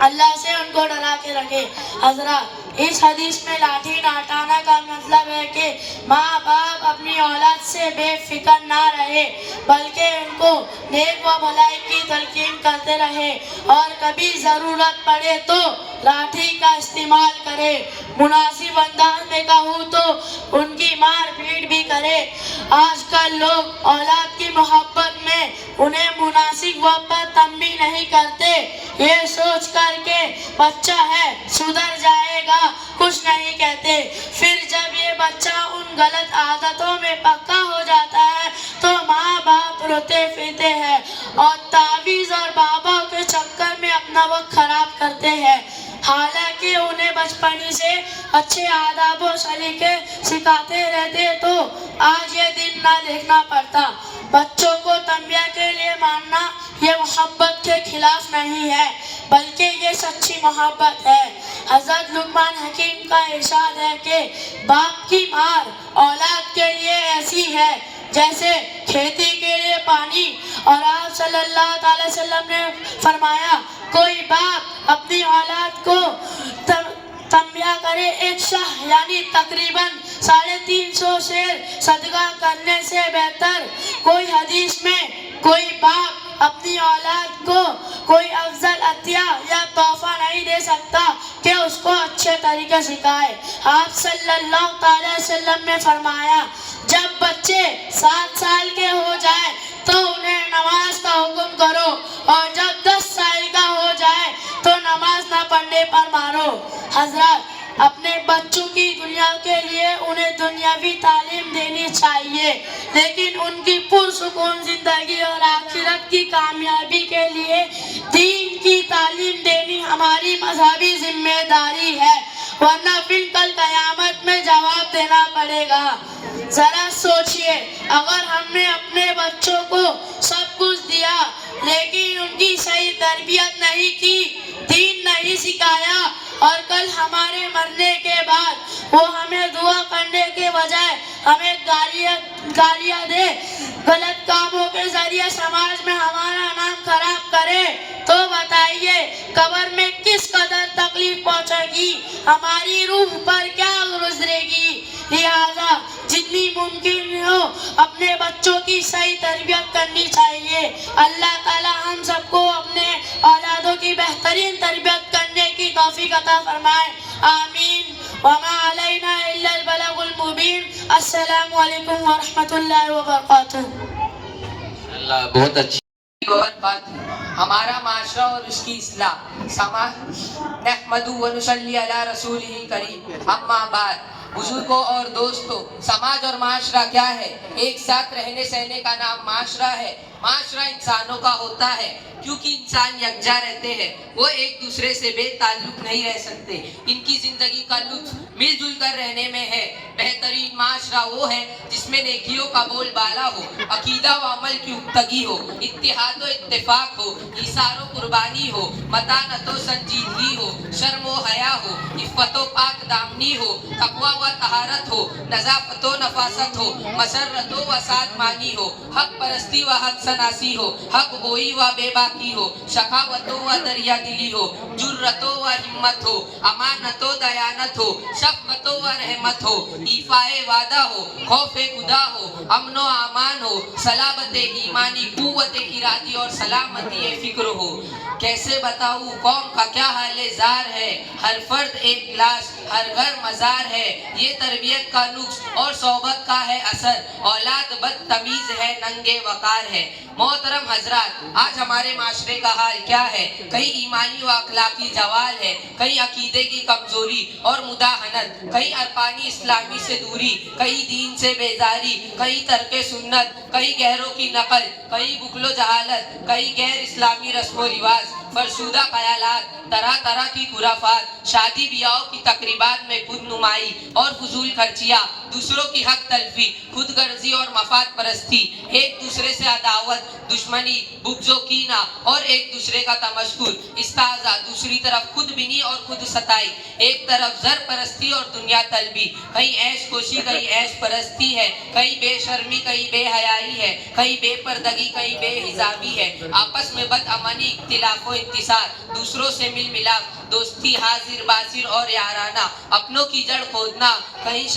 اللہ سے ان کو ڈرا کے رکھے. حضرات اس حدیث میں لاٹھی نہ ہٹانا کا مطلب ہے کہ ماں باپ اپنی اولاد سے بے فکر نہ رہے بلکہ ان کو نیک و بھلائی کی تلقین کرتے رہے اور کبھی ضرورت پڑے تو لاٹھی کا استعمال کرے. مناسب انداز میں کہوں تو ان کی مار پیٹ بھی کرے. آج کل لوگ اولاد کی محبت میں انہیں مناسب وقت پر تنبیہ نہیں کرتے یہ سوچ کر کے بچہ ہے سدھر جائے گا کچھ نہیں کہتے. پھر جب یہ بچہ ان غلط عادتوں میں پکا ہو جاتا ہے تو ماں باپ روتے پھرتے ہیں اور تعویذ اور بابا کے چکر میں اپنا وقت خراب کرتے ہیں حالانکہ انہیں بچپن سے اچھے آداب و سلیقے سکھاتے رہتے تو آج یہ دن نہ دیکھنا پڑتا. بچوں کو تنبیہ کے لیے ماننا یہ محبت کے خلاف نہیں ہے بلکہ یہ سچی محبت ہے. حضرت لقمان حکیم کا ارشاد ہے کہ باپ کی مار اولاد کے لیے ایسی ہے جیسے کھیتی کے لیے پانی. اور آپ صلی اللہ علیہ وسلم نے فرمایا کوئی باپ اپنی اولاد کو تنبیہ کرے 1 شاہ یعنی تقریباً 350 شیر صدقہ کرنے سے بہتر کوئی حدیث میں کوئی باپ اپنی اولاد کو کوئی افضل عطیہ یا تحفہ نہیں دے سکتا کہ اس کو اچھے طریقے سکھائے. آپ صلی اللہ علیہ وسلم نے فرمایا جب بچے 7 سال کے ہو جائیں تو انہیں نماز کا حکم کرو اور جب 10 سال کا ہو جائے تو نماز نہ پڑھنے پر مارو. حضرات اپنے بچوں کی دنیا کے لیے انہیں دنیاوی تعلیم دینی چاہیے لیکن ان کی پرسکون زندگی اور آخرت کی کامیابی کے لیے دین کی تعلیم دینی ہماری مذہبی ذمہ داری ہے ورنہ پھر کل قیامت میں جواب دینا پڑے گا. ذرا سوچئے اگر ہم نے اپنے بچوں کو سب کچھ دیا لیکن ان کی صحیح تربیت نہیں کی دین نہیں سکھایا اور کل ہمارے مرنے کے بعد وہ ہمیں دعا کرنے کے بجائے ہمیں گالیاں دے غلط کاموں کے ذریعے سماج میں ہمارا نام خراب کرے تو بتائیے قبر میں کس قدر تکلیف پہنچے گی ہماری روح پر کیا گزرے گی. لہذا جتنی ممکن ہو اپنے بچوں کی صحیح تربیت کرنی چاہیے. اللہ تعالی ہم سب کو اپنے اولادوں کی بہترین تربیت کرنے کی توفیق عطا فرمائے. آمین. وما علینا الا البلاغ المبین. السلام علیکم ورحمۃ اللہ وبرکاتہ. اللہ بہت اچھی بہت بات ہے ہمارا معاشرہ اور اس کی اصلاح نحمد و نصلی علی رسولہ کریم. اما بعد बुजुर्गों और दोस्तों, समाज और माशरा क्या है? एक साथ रहने सहने का नाम माशरा है। माशरा इंसानों का होता है क्योंकि इंसान यकजा रहते हैं, वो एक दूसरे से बेताल्लुक नहीं रह सकते। इनकी जिंदगी का लुत्फ मिलजुल कर रहने में है। बेहतरीन माशरा वो है जिसमें नेकियों का बोलबाला हो, अकीदा व अमल की उक्तगी हो, इत्तिहाद व इत्तेफाक हो, ईसार व कुर्बानी हो, मतानत व संजीदगी हो, शर्म व हया हो, इफ़्फ़त व पाक दामनी हो, तक़वा व तहारत हो, नज़ाफ़त व नफ़ासत हो, मसर्रत व सादमानी हो, हक परस्ती व हक सनासी हो, हक गोई व बेबाकी हो, शखावत व दरिया दिली हो, जुर्रत व हिम्मत हो, अमानत व दयानत हो, शफ़क़त व रहमत हो, ईफ़ाए वादा हो, खौफ़े खुदा हो, अमन व आमान हो, सलाबत ईमानी, कुव्वत इरादी और सलामती फिक्र हो। कैसे बताऊं कौम का क्या हाल जार है, हर फर्द एक लाश, हर घर मजार है। ये तरबियत का नुक्स और सोबत का है असर, औलाद बदतमीज है, नंगे वकार है। मोहतरम हजरात, आज हमारे माशरे का हाल क्या है? कहीं ईमानी व अखलाकी जवाल है, कहीं अकीदे की कमजोरी और मुदाहनत, कहीं अरकानी इस्लामी से दूरी, कहीं दीन से बेजारी, कहीं तर्के सुन्नत, कहीं गहरों की नकल, कहीं बुकलो जहालत, कहीं गैर इस्लामी रस्म व रिवाज, फरशुदा ख्यालात, तरह तरह की खुराफात, शादी ब्याह की तकरीबात में खुद नुमाई और फजूल खर्चियाँ, दूसरों की हक तलफी, खुद गर्जी और मफाद परस्ती, एक दूसरे से अदावत, दुश्मनी, बुग़्ज़ो कीना और एक दूसरे का तमस्कुर, इस्ताज़ा, दूसरी तरफ खुद बिनी और खुद सताई, एक तरफ ज़र परस्ती और दुनिया तलबी, कहीं ऐश कोशी, कहीं ऐश परस्ती है, कहीं बेशर्मी, कहीं बेहयाई है, कहीं बेपर्दगी, कहीं बेहिजाबी है, आपस में बदअमनी, इख्तिलाफ व इंतिसार, दूसरों से मिल मिलाप, दोस्ती हाजिर बाजिर और याराना, अपनों की जड़ खोदना, कहीं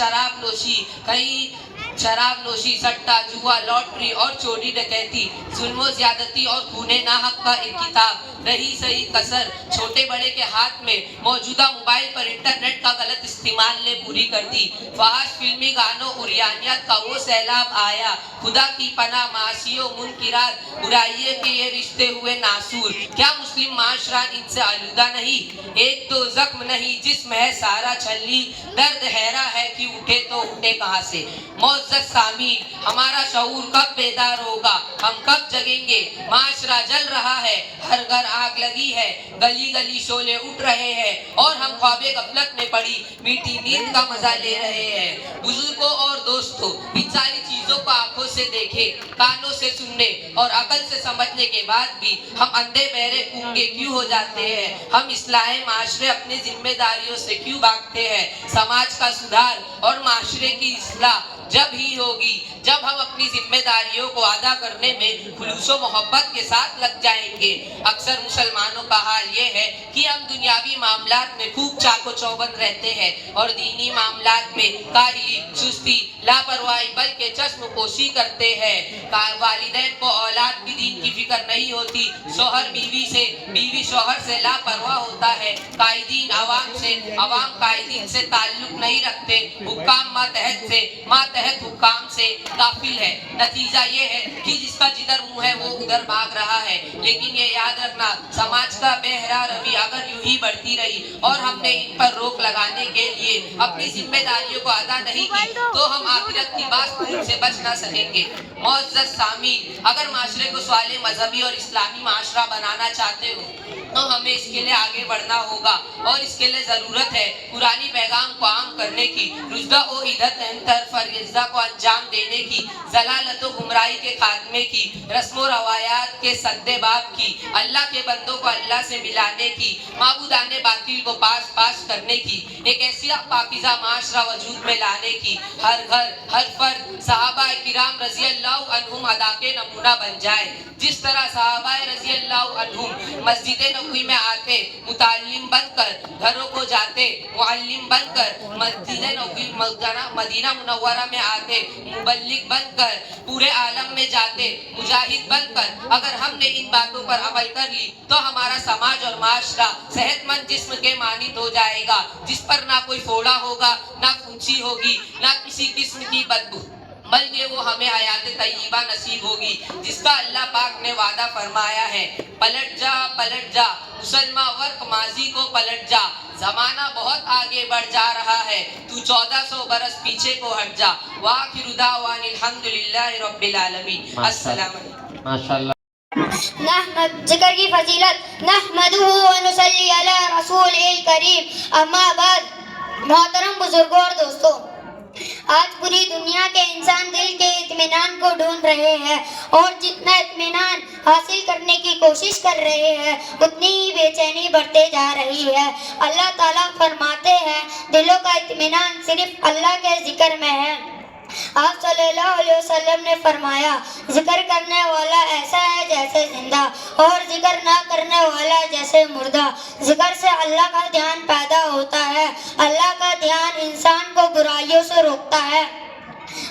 शराब नोशी, सट्टा, जुआ, लॉटरी और चोरी डकैती, जुल्म ज्यादती और खूने नाहक का इर्तिकाब, रही सही कसर, छोटे बड़े के हाथ में मौजूदा मोबाइल पर इंटरनेट का गलत इस्तेमाल ने पूरी कर दी। फहाश फिल्मी गानों उरियानियत का वो सैलाब आया, खुदा की पनाह मासियों मुनकिरात, बुराइयों के ये रिश्ते हुए नासूर। क्या मुस्लिम माशरा इनसे आलूदा नहीं? एक तो जख्म नहीं जिस्म है सारा छल्ली, दर्द हैरा है कि उठे तो उठे कहाँ से। मोअज़्ज़ज़ सामीन, हमारा शऊर कब बेदार होगा? हम कब जगेंगे? माशरा जल रहा है, हर घर आग लगी है, गली गली शोले उठ रहे हैं और हम ख्वाबे गफलत में पड़ी मीठी नींद का मजा ले रहे हैं। बुजुर्गों और दोस्तों, इन सारी चीजों को आंखों से देखे, कानों से सुनने और अकल से समझने के बाद भी हम अंधे बहरे गूंगे क्यों हो जाते हैं? हम इस्लाह माशरे अपनी जिम्मेदारियों से क्यों भागते हैं? समाज का सुधार और माशरे की इस्लाह जब ही होगी जब हम अपनी जिम्मेदारियों को अदा करने में खुलूस मोहब्बत के साथ लग जाएंगे। अक्सर मुसलमानों का हाल ये है कि हम दुनियावी मामलात में खूब चाको चौबंद रहते हैं और दीनी मामलात में काहिली, सुस्ती, लापरवाही बल्कि चश्म पोशी करते हैं। वालिदैन को औलाद की दीन की फिक्र नहीं होती, शोहर बीवी से, बीवी शोहर से लापरवाह होता है, कायदीन अवाम से, अवाम कायदीन से ताल्लुक नहीं रखते, हुक्काम मातहत से, मातहत हुक्काम से गाफिल है। नतीजा ये है कि जिसका जिधर मुंह है वो उधर भाग रहा है। लेकिन ये याद रखना, समाज का बेहरा रवि अगर यूं ही बढ़ती रही और हमने इन पर रोक लगाने के लिए अपनी जिम्मेदारियों को अदा नहीं की तो हम आखिरत की बात से बच ना सकेंगे। मुअज़्ज़ज़ सामीन, अगर माशरे को सवाले मजहबी और इस्लामी माशरा बनाना चाहते हो तो हमें इसके लिए आगे बढ़ना होगा और इसके लिए जरूरत है कुरानी पैगाम को आम करने की, रुजदा ओ इदत अंतर फरिज़ा को अंजाम देने की, जलालत व गुमराही के खात्मे की, रस्म व रवायात के सद्देबाब की, अल्लाह के बंदों को अल्लाह से मिलाने की, माबूदाने बातिल को पास पास करने की, एक ऐसी पाकीज़ा माशरा वजूद में लाने की, हर घर हर फर्द सहाबा किराम रज़ी अल्लाह अन्हुम अदा के नमूना बन जाए। जिस तरह सहाबा रज़ी अल्लाह अन्हुम मस्जिद नबवी में आते, मुतालिम बनकर घरों को जाते, मुअल्लिम बनकर मस्जिद नबवी मदीना मुनव्वरा में आते, मुबल्लिग बनकर पूरे आलम में जाते, मुजाहिद बनकर अगर हमने इन बातों पर अमल कर ली तो हमारा समाज और माशरा सेहतमंद जिस्म के मानिंद हो जाएगा, जिस पर ना कोई फोड़ा होगा, ना फुंसी होगी, ना किसी किस्म की बदबू। बल्कि वो हमें हयात तय्यबा नसीब होगी जिसका अल्लाह पाक ने वादा फरमाया है। पलट जा मुसलमान वर्क माजी को पलट जा, जमाना बहुत आगे बढ़ जा रहा है, तू 1400 बरस पीछे को हट जा। वाखिरु दावानिल हम्दुलिल्लाहि रब्बिल आलमीन। अस्सलाम वालेकुम। माशाल्लाह। जिक्र की फजीलत नहमदुहु व नुसल्ली अला रसूलिल करीम। अम्मा बाद, मोहतरम बुजुर्गों और दोस्तों, आज पूरी दुनिया के इंसान दिल के इत्मीनान को ढूंढ रहे हैं और जितना इत्मीनान हासिल करने की कोशिश कर रहे हैं उतनी ही बेचैनी बढ़ते जा रही है। अल्लाह ताला फरमाते हैं, दिलों का इत्मीनान सिर्फ अल्लाह के जिक्र में है। आप सल्लल्लाहु अलैहि वसल्लम ने फरमाया, जिक्र करने वाला ऐसा है जैसे जिंदा और जिक्र ना करने वाला जैसे मुर्दा। जिक्र से अल्लाह का ध्यान पैदा होता है। अल्लाह का ध्यान इंसान को बुराइयों से रोकता है,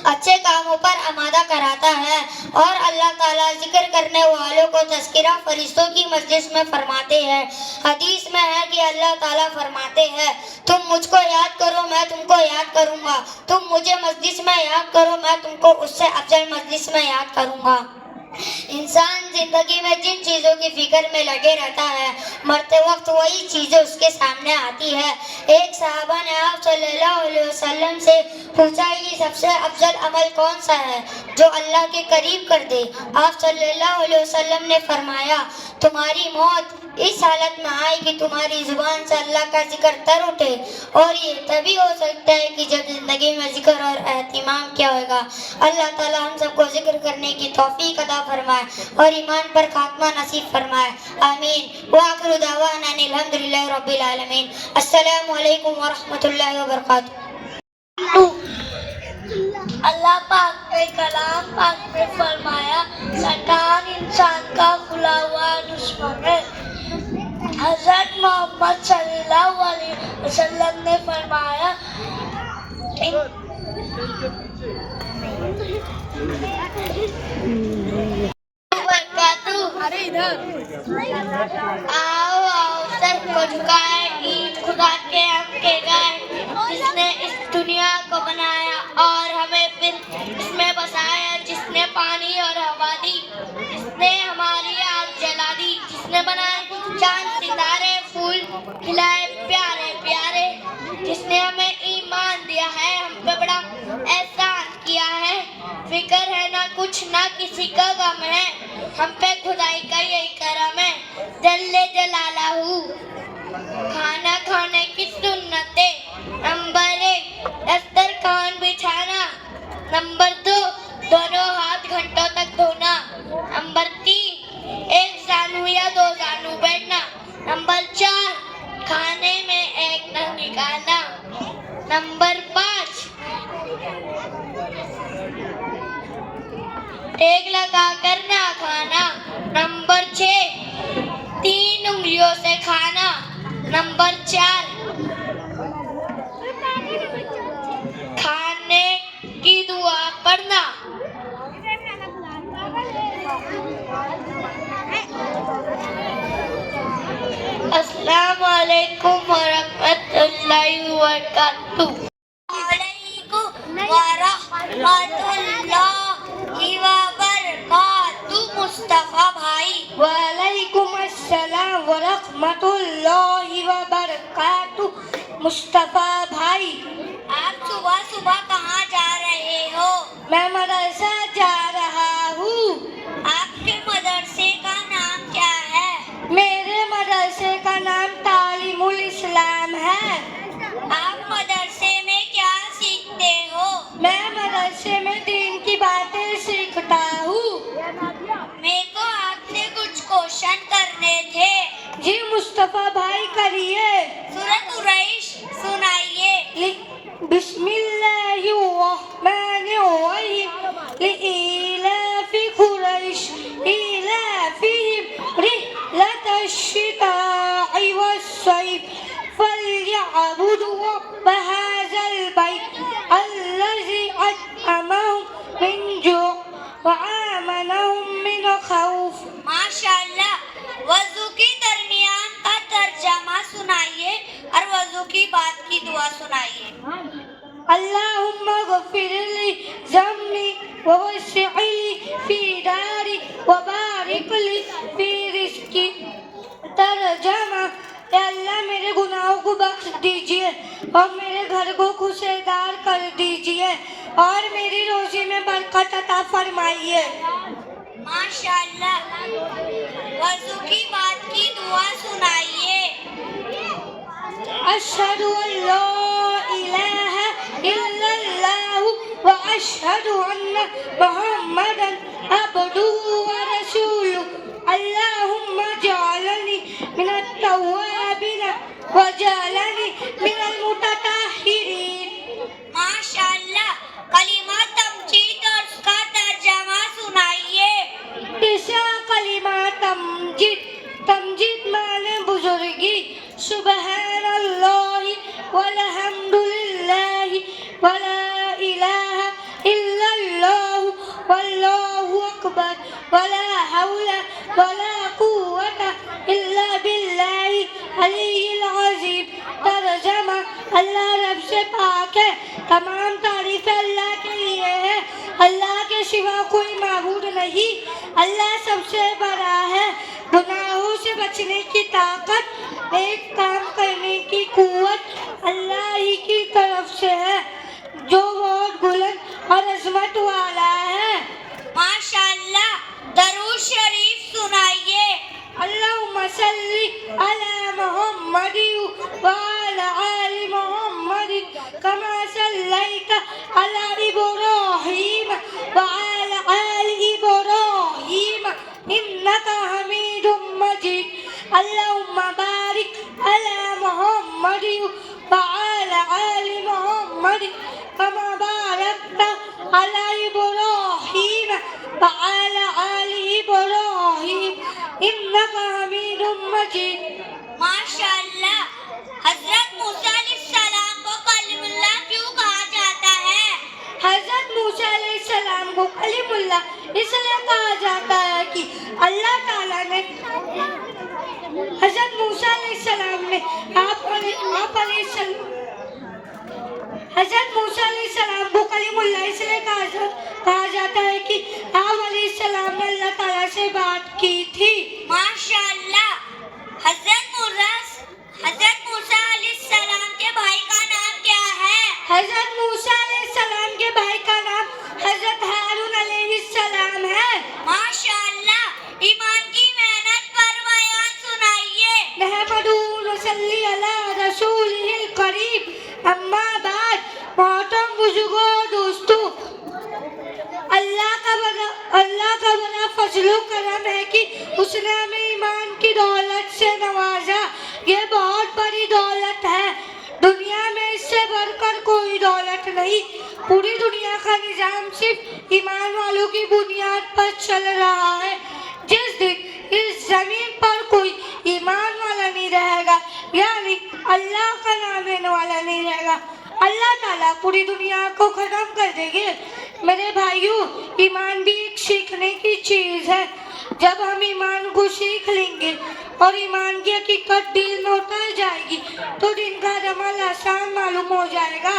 अच्छे कामों पर आमादा कराता है और अल्लाह ताला जिक्र करने वालों को तज़किरा फरिश्तों की मजलिस में फरमाते हैं। हदीस में है कि अल्लाह ताला फरमाते हैं, तुम मुझको याद करो मैं तुमको याद करूंगा, तुम मुझे मजलिस में याद करो मैं तुमको उससे अफजल मजलिस में याद करूंगा। इंसान जिंदगी में जिन चीज़ों की फिक्र में लगे रहता है, मरते वक्त वही चीज़ें उसके सामने आती है। एक सहाबा ने आप सल्लल्लाहु अलैहि वसल्लम से पूछा कि सबसे अफजल अमल कौन सा है जो अल्लाह के करीब कर दे। आप सल्लल्लाहु अलैहि वसल्लम ने फरमाया, तुम्हारी मौत इस हालत में आए कि तुम्हारी जुबान से अल्लाह का जिक्र तर उठे, और ये तभी हो सकता है कि जब जिंदगी में जिक्र और एहतिमाम क्या होगा। अल्लाह ताला हम सबको जिक्र करने की तौफीक अता फरमाए और ईमान पर खात्मा नसीब फरमाए। आमीन। व आखिरु दावाना अनिल हम्दुलिल्लाहि रब्बिल आलमीन। अस्सलामु अलैकुम व रहमतुल्लाहि व बरकातुहू। अल्लाह पाक ने कलाम पाक में फरमाया, शैतान इंसान का खुला हुआ दुश्मन है। हज़रत मोहम्मद सल्लल्लाहु अलैहि वसल्लम ने फरमाया, आओ आओ सर को झुकाए, ईद खुदा के हम के गाए, जिसने इस दुनिया को बनाया और हमें फिर इसमें बसाया, जिसने पानी और हवा दी, जिसने हमारी आग जला दी, जिसने बनाए चांद सितारे फूल खिलाए प्यारे प्यारे, जिसने हमें ईमान दिया है, हम पे बड़ा एहसान किया है। फिक्र है ना कुछ ना किसी का गम है, हम पे खुदाई का यही करम है। जल्ले जलालहू। खाना खाने की सुन्नतें। नंबर 1 दस्तरखान बिछाना। नंबर 2 दोनों हाथ घंटों तक धोना। नंबर 3 एक जानू या 2 जानू बैठना। नंबर 4 खाने में एक नंग निकालना। नंबर 5 टेक लगा कर ना खाना। नंबर 6 3 उंगलियों से खाना। नंबर 4 खाने की दुआ पढ़ना। अस्सलाम वालेकुम व रहमतुल्लाहि व बरकातुहू। वालेकुम व रहमतुल्लाहि व बरकातुहू। मुस्तफा भाई। वालेकुम अस्सलाम व रहमतुल्लाहि व बरकातुहू। मुस्तफा भाई। आप सुबह सुबह कहाँ जा रहे हो? मैं मदरसा जा रहा हूँ। आपके मदरसे का नाम क्या है? मेरे मदरसे का नाम तालीमुल इस्लाम है। आप मदरसे में क्या सीखते हो? मैं मदरसे में दीन की बातें सीखता हूँ। मेरे को आपसे कुछ क्वेश्चन करने थे। जी मुस्तफा भाई करिए। सूरह कुरैश सुनाइए। बिस्मिल्लाहिर्रहमानिर्रहीम। लिइलाफि कुरैश इलाफिहिम रिहलतश शिताइ वस्सैफ फल्यअबुदू रब्ब हाज़ल बैत अल्लज़ी अत्'अमहुम मिन जू' व आमनहुम मिन खौफ। माशाअल्लाह। वज़ू के दरमियान का तर्जमा सुनाइए और वज़ू की बात की दुआ सुनाइए। اللهم اغفر لي ذنبي ووسع لي في داري وبارك لي في رزقي. ترجمہ: اے اللہ میرے گناہوں کو بخش دیجئے اور میرے گھر کو خوشگوار کر دیجئے اور میری روزی میں برکت عطا فرمائیے. ماشاءاللہ. وضو کی بات کی دعا سنائیے. اشہد ان لا الہ الا اللہ واشہد ان محمدا عبدہ ورسولہ. اللہم اجعلنی من التوابین وجعلنی من المتطہرین. ماشاءاللہ. کلمہ تمجید اور اس کا ترجمہ سنائیے. تیسرا کلمہ تمجید. تمجید معنی بزرگی. سبحان اللہ والحمد للہ ولا الہ الا اللہ واللہ اکبر ولا حول ولا قوة الا باللہ العلی العظیم. ترجمہ: اللہ رب سے پاک ہے، تمام تعریف اللہ کے لیے ہے، اللہ کے سوا کوئی معبود نہیں، اللہ سب سے بڑا ہے. گناہوں سے بچنے کی طاقت، ایک کام کرنے کی قوت اللہ ہی کی طرف سے ہے جو بہت بلند اور عظمت والا ہے. ماشاءاللہ. درود شریف سنائیے. اللہم صلی علی محمد وعلی آل محمد کما صلیت علی ابراہیم وعلی آل ابراہیم انکا حمید مجید. اللہم بارک علی محمد وعلی آل محمد کما بارکت علی ابراہیم وعلی آل ابراہیم انکا حمید مجید. ماشاءاللہ. حضرت موسیٰ علیہ السلام کو کلیم اللہ کیوں کہا جاتا ہے؟ حضرت موسیٰ علیہ السلام کو کلیم اللہ اس لیے کہا جاتا ہے کہ اللہ تعالیٰ نے حضرت موسیٰ علیہ السلام نے حضرت موسیٰ علیہ السلام کو کلیم اللہ اس لیے کہا جاتا ہے کہ آپ علیہ السلام نے اللہ تعالیٰ سے بات کی تھی. ماشاءاللہ. حضرت موسیٰ علیہ السلام کے بھائی کا نام کیا ہے؟ حضرت موسیٰ علیہ السلام کے بھائی کا نام حضرت ہارون علیہ السلام ہے. ماشاءاللہ. ایمان کی محنت پر بیان سنائیے. نحمدہ ونصلی علی رسولہ الکریم. اما بعد. محترم بزرگوں اور دوستو، اللہ کا بڑا فضل و کرم ہے کہ اس نے ہمیں ایمان کی دولت سے نوازا. یہ بہت بڑی دولت ہے، دنیا میں اس سے بڑھ کر کوئی دولت نہیں. پوری دنیا کا نظام صرف ایمان والوں کی بنیاد پر چل رہا ہے. جس دن اس زمین پر کوئی ایمان والا نہیں رہے گا، یعنی اللہ کا نام لینے والا نہیں رہے گا، اللہ تعالیٰ پوری دنیا کو ختم کر دیں گے. میرے بھائیوں، ایمان بھی ایک سیکھنے کی چیز ہے. جب ہم ایمان کو سیکھ لیں گے اور ایمان کی حقیقت دل میں اتر جائے گی تو دن کا عمل آسان معلوم ہو جائے گا.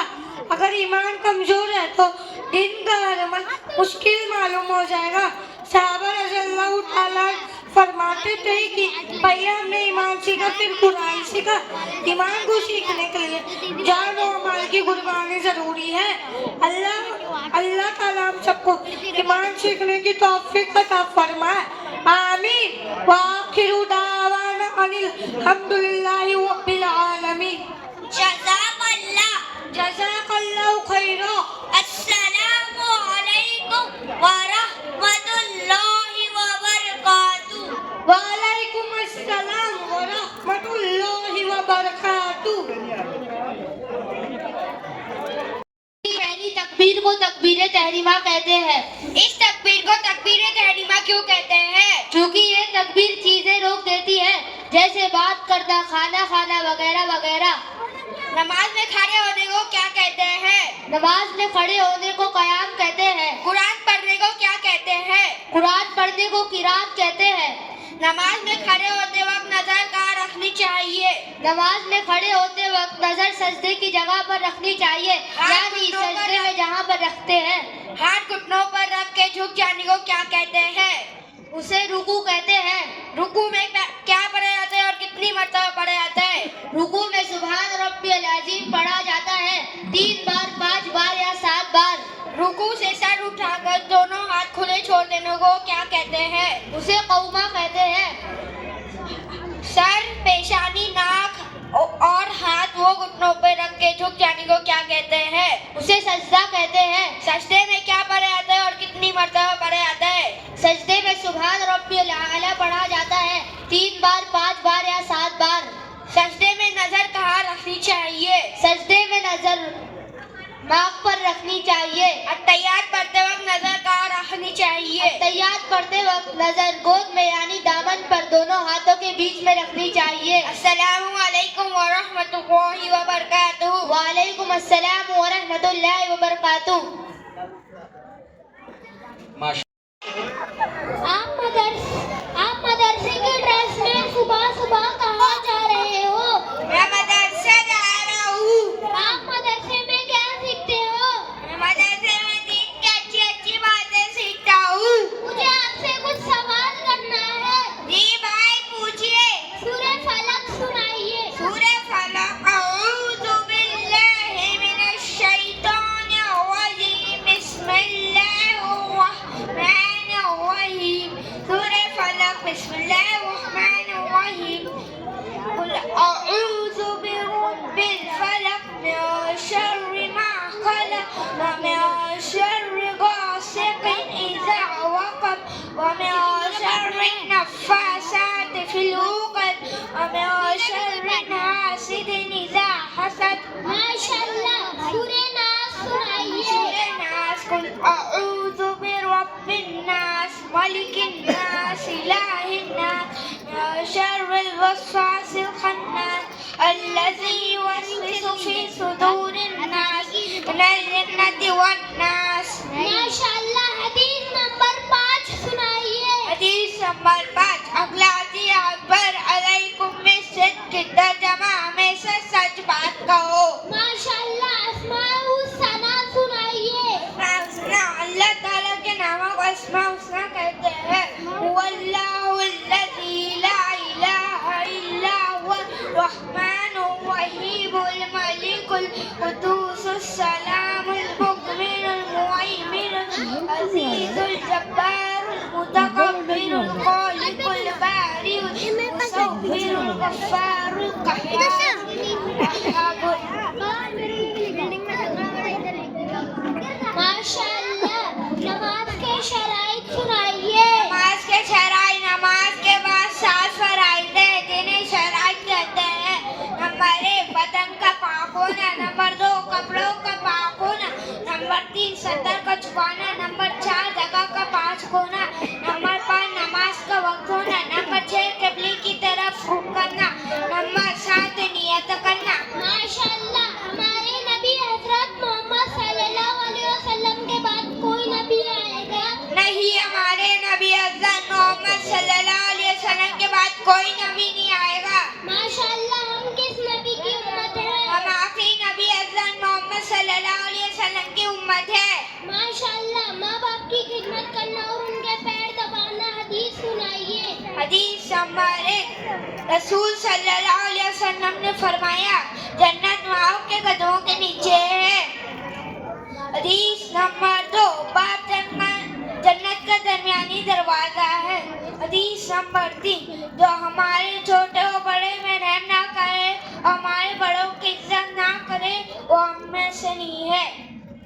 اگر ایمان کمزور ہے تو دن کا عمل مشکل معلوم ہو جائے گا. صحابہ رضی اللہ تعالیٰ فرماتے تھے کہ پہلے ہم نے ایمان سیکھا پھر قرآن سیکھا. ایمان کو سیکھنے کے لیے جان و مال کی قربانی ضروری ہے. اللہ تعالیٰ ہم سب کو ایمان سیکھنے کی توفیق عطا فرمائے. آمین. وآخر دعوانا ان الحمد للہ رب العالمین. جزاک اللہ خیرا. السلام علیکم ورحمۃ اللہ وبرکاتہ. وعلیکم السلام ورحمۃ اللہ وبرکاتہ. پہلی تکبیر کو تکبیر تحریمہ کہتے ہیں. اس تکبیر کو تکبیر تحریمہ کیوں کہتے ہیں؟ چونکہ یہ تکبیر چیزیں روک دیتی ہے، جیسے بات کرنا، کھانا کھانا وغیرہ وغیرہ. نماز میں کھڑے ہونے کو کیا کہتے ہیں؟ نماز میں کھڑے ہونے کو قیام کہتے ہیں. قرآن پڑھنے کو کیا کہتے ہیں؟ قرآن پڑھنے کو قرات کہتے ہیں. नमाज में खड़े होते वक्त नजर कहाँ रखनी चाहिए? नमाज में खड़े होते वक्त नजर सजदे की जगह पर रखनी चाहिए, यानी सजदे में जहाँ पर रखते हैं। हाथ घुटनों पर रख के झुक जाने को क्या कहते हैं? उसे रुकू कहते हैं। रुकू में क्या पढ़ा जाता है और कितनी मरतबा पढ़ा जाता है? रुकू में सुभान रब्बियल अज़ीम पढ़ा जाता है 3 बार, 5 बार या 7 बार। रुकू से सर उठाकर दोनों हाथ खुले छोड़ देने को क्या कहते हैं? उसे कौमा कहते हैं। सर, पेशानी, नाक और हाथ वो घुटनों पे रख के झुक जाने को क्या कहते हैं? उसे सजदा कहते हैं। सजदे में क्या पढ़ा जाता है और कितनी मरतबा पढ़ा जाता है? सजदे में सुभान रब्बियल आला पढ़ा जाता है 3 बार, 5 बार या 7 बार। सजदे में नजर कहाँ रखनी चाहिए? सजदे में नजर नाक पर रखनी चाहिए। अत्तहियात पढ़ते वक्त नजर कहाँ रखनी चाहिए? तैयार पढ़ते वक्त नजर गोद में यानी दामन पर दोनों हाथों के बीच में रखनी चाहिए। अस्सलामु अलैकुम व रहमतुल्लाहि व बरकातुहू। वालेकुम अस्सलाम व रहमतुल्लाहि व बरकातुहू। आप मदरसे के ड्रेस में सुबह सुबह कहाँ जा रहे हो? मैं मदरसे जा रहा हूँ। आप मदरसे में क्या सीखते हो? मैं मदरसे में दीन की अच्छी अच्छी बातें सीखता हूँ। मुझे आपसे कुछ सवाल करना है। जी भाई, पूछिए। सूरह फलक सुनाइए। सूरह फलक। अऊज़ु बिल्लाहि मिनश शैतानिर रजीम। बिस्मिल्लाहिर रहमानिर रहीम। सूरह फलक। बिस्मिल्लाहिर रहमानिर रहीम। कुल अऊज़ु बिरब्बिल फलक मिन शर्रि मा खलक व मिन शर्रि गासिकिन इज़ा वक़ब व मिन शर्रि नफ़्फ़ासाति फिल उक़द व मिन शर्रि हासिदिन इज़ा हसद। माशाअल्लाह। सूरह नास सुनाइए। सूरह नास। कुल अऊज़ु बिरब्बिन नास मलिकिन नास इलाहिन नास मिन शर्रिल वस्वासिल खन्नास अल्लज़ी युवस्विसु फी सुदूरिन नास मिनल जिन्नति वन नास। माशाअल्लाह। हदीस नंबर 5 सुनाइए। हदीस नंबर 5। अखलाकी अकबर अलैकुम बिस्सिद्क़ि तर्जमा हमेशा सच बात कहो। माशाअल्लाह। अस्माउल हुस्ना सुनाइए। अल्लाह ताला के नामों को अस्माउल हुस्ना कहते हैं। हुवल्लाहुल्लज़ी ला इलाहा इल्ला हुवल रहमानुर रहीमुल मलिकुल कुद्दूसुस सलामुल मुअ्मिनुल मुहैमिनुल अज़ीज़ुल जब्बारुल मुतकब्बिरुल खालिकुल बारिउल मुसव्विरुल गफ्फारुल माशाअल्लाह। नमाज के शराइत सुनाइए। नमाज के शराइत। नमाज के बाद 7 फराइज़ हैं जिन्हें शराइत कहते हैं। नंबर 1 बदन का पाक होना। नंबर 2 कपड़ों का पाक होना। नंबर 3 सतर का छुपाना। नंबर 4 जगह का पाक होना। नंबर 5 नमाज का वक्त होना। नंबर 6 क़िबले की तरफ रुख करना। नंबर 7 नियत करना। माशाअल्लाह। हमारे नबी हज़रत मोहम्मद सल्लल्लाहु अलैहि वसल्लम के बाद कोई नबी आएगा? नहीं, हमारे नबी हज़रत मोहम्मद सल्लल्लाहु अलैहि वसल्लम के बाद कोई नबी नहीं आएगा। माशाअल्लाह। हम किस नबी की उम्मत है? हम आखिरी नबी हज़रत मोहम्मद सल्लल्लाहु अलैहि वसल्लम की उम्मत है। माशाअल्लाह। माँ बाप की खिदमत करना और उनके पैर दबाना। हदीस सुनाइए। हदीस नंबर 1। रसूल सल्लल्लाहु अलैहि वसल्लम ने फरमाया, जन्नत माओ के कदमों के नीचे है। हदीस नंबर 2। बाप जन्नत का दरमियानी दरवाजा है। हदीस नंबर 3। जो हमारे छोटे और बड़े में रहम ना करे और हमारे बड़ों की इज्जत ना करे वो हम में से नहीं है।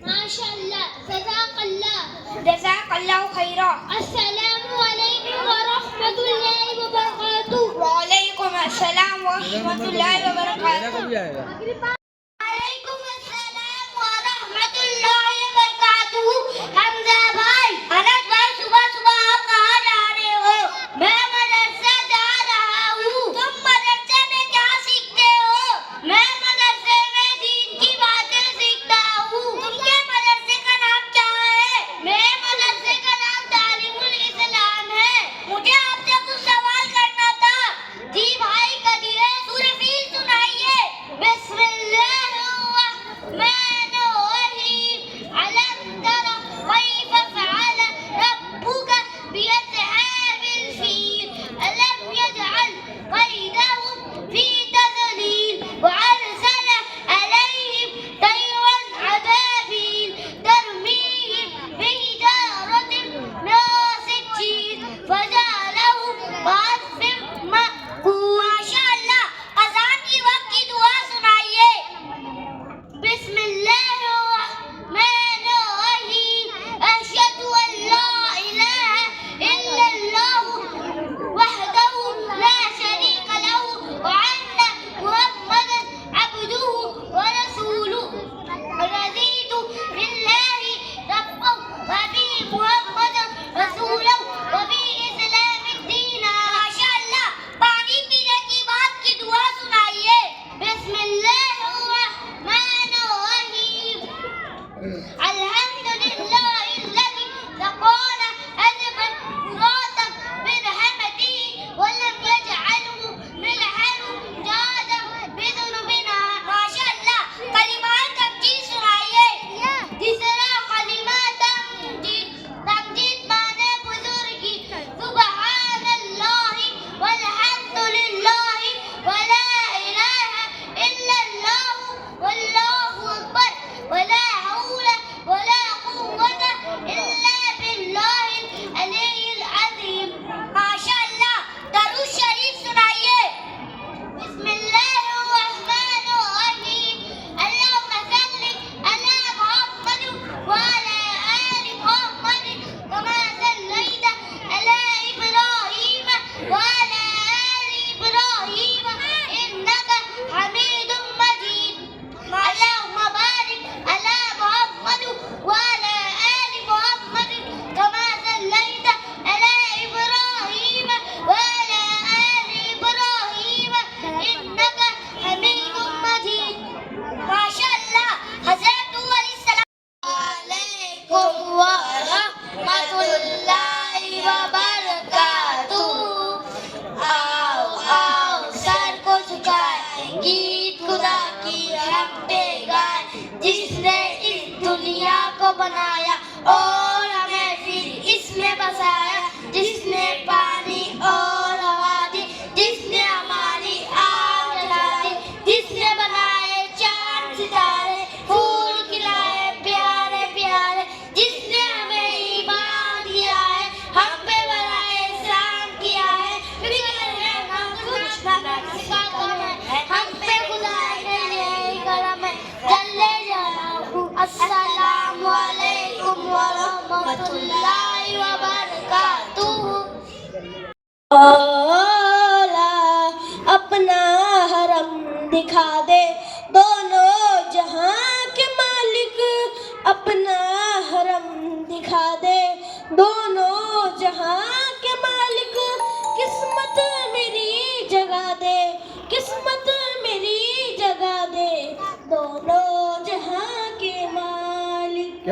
माशाअल्लाह। जज़ाकल्लाह। जज़ाकल्लाहु खैरा। अस्सलामु अलैकुम व रहमतुल्लाहि व बरकातुहू। वालेकुम अस्सलाम व रहमतुल्लाहि व बरकातुहू। वालेकुम अस्सलाम व रहमतुल्लाहि व बरकातुहू। हमजा भाई, अनस भाई, सुबह सुबह आप कहाँ जा रहे हो? मैं मदरसे जा रहा हूँ। तुम मदरसे में क्या सीखते हो? मैं मदरसे में दीन की बातें सीखता हूँ। तुमके मदरसे का नाम क्या है? मेरे मदरसे का नाम तालीमुल इस्लाम है। मुझे आपसे कुछ सवाल बनाया और हमें फिर इसमें बसाया, जिसने पानी और हवा दी, जिसने हमारी आग जला दी, जिसने बनाए चांद सितारे, फूल खिलाए प्यारे प्यारे, जिसने हमें ईमान दिया है, हम पे बड़ा एहसान किया है, फिक्र है हम कुछ ना कर सकते हैं, हम पे खुदा के ये करम है, जल्ले जलालहू। अस्सलामु अलैकुम व रहमतुल्लाहि व बरकातुहू। मौला अपना हरम दिखा दे, दोनों जहां के मालिक अपना हरम दिखा दे, दोनों जहां के मालिक, किस्मत मेरी जगा दे, किस्मत मेरी जगा दे, दोनों जहां के मालिक।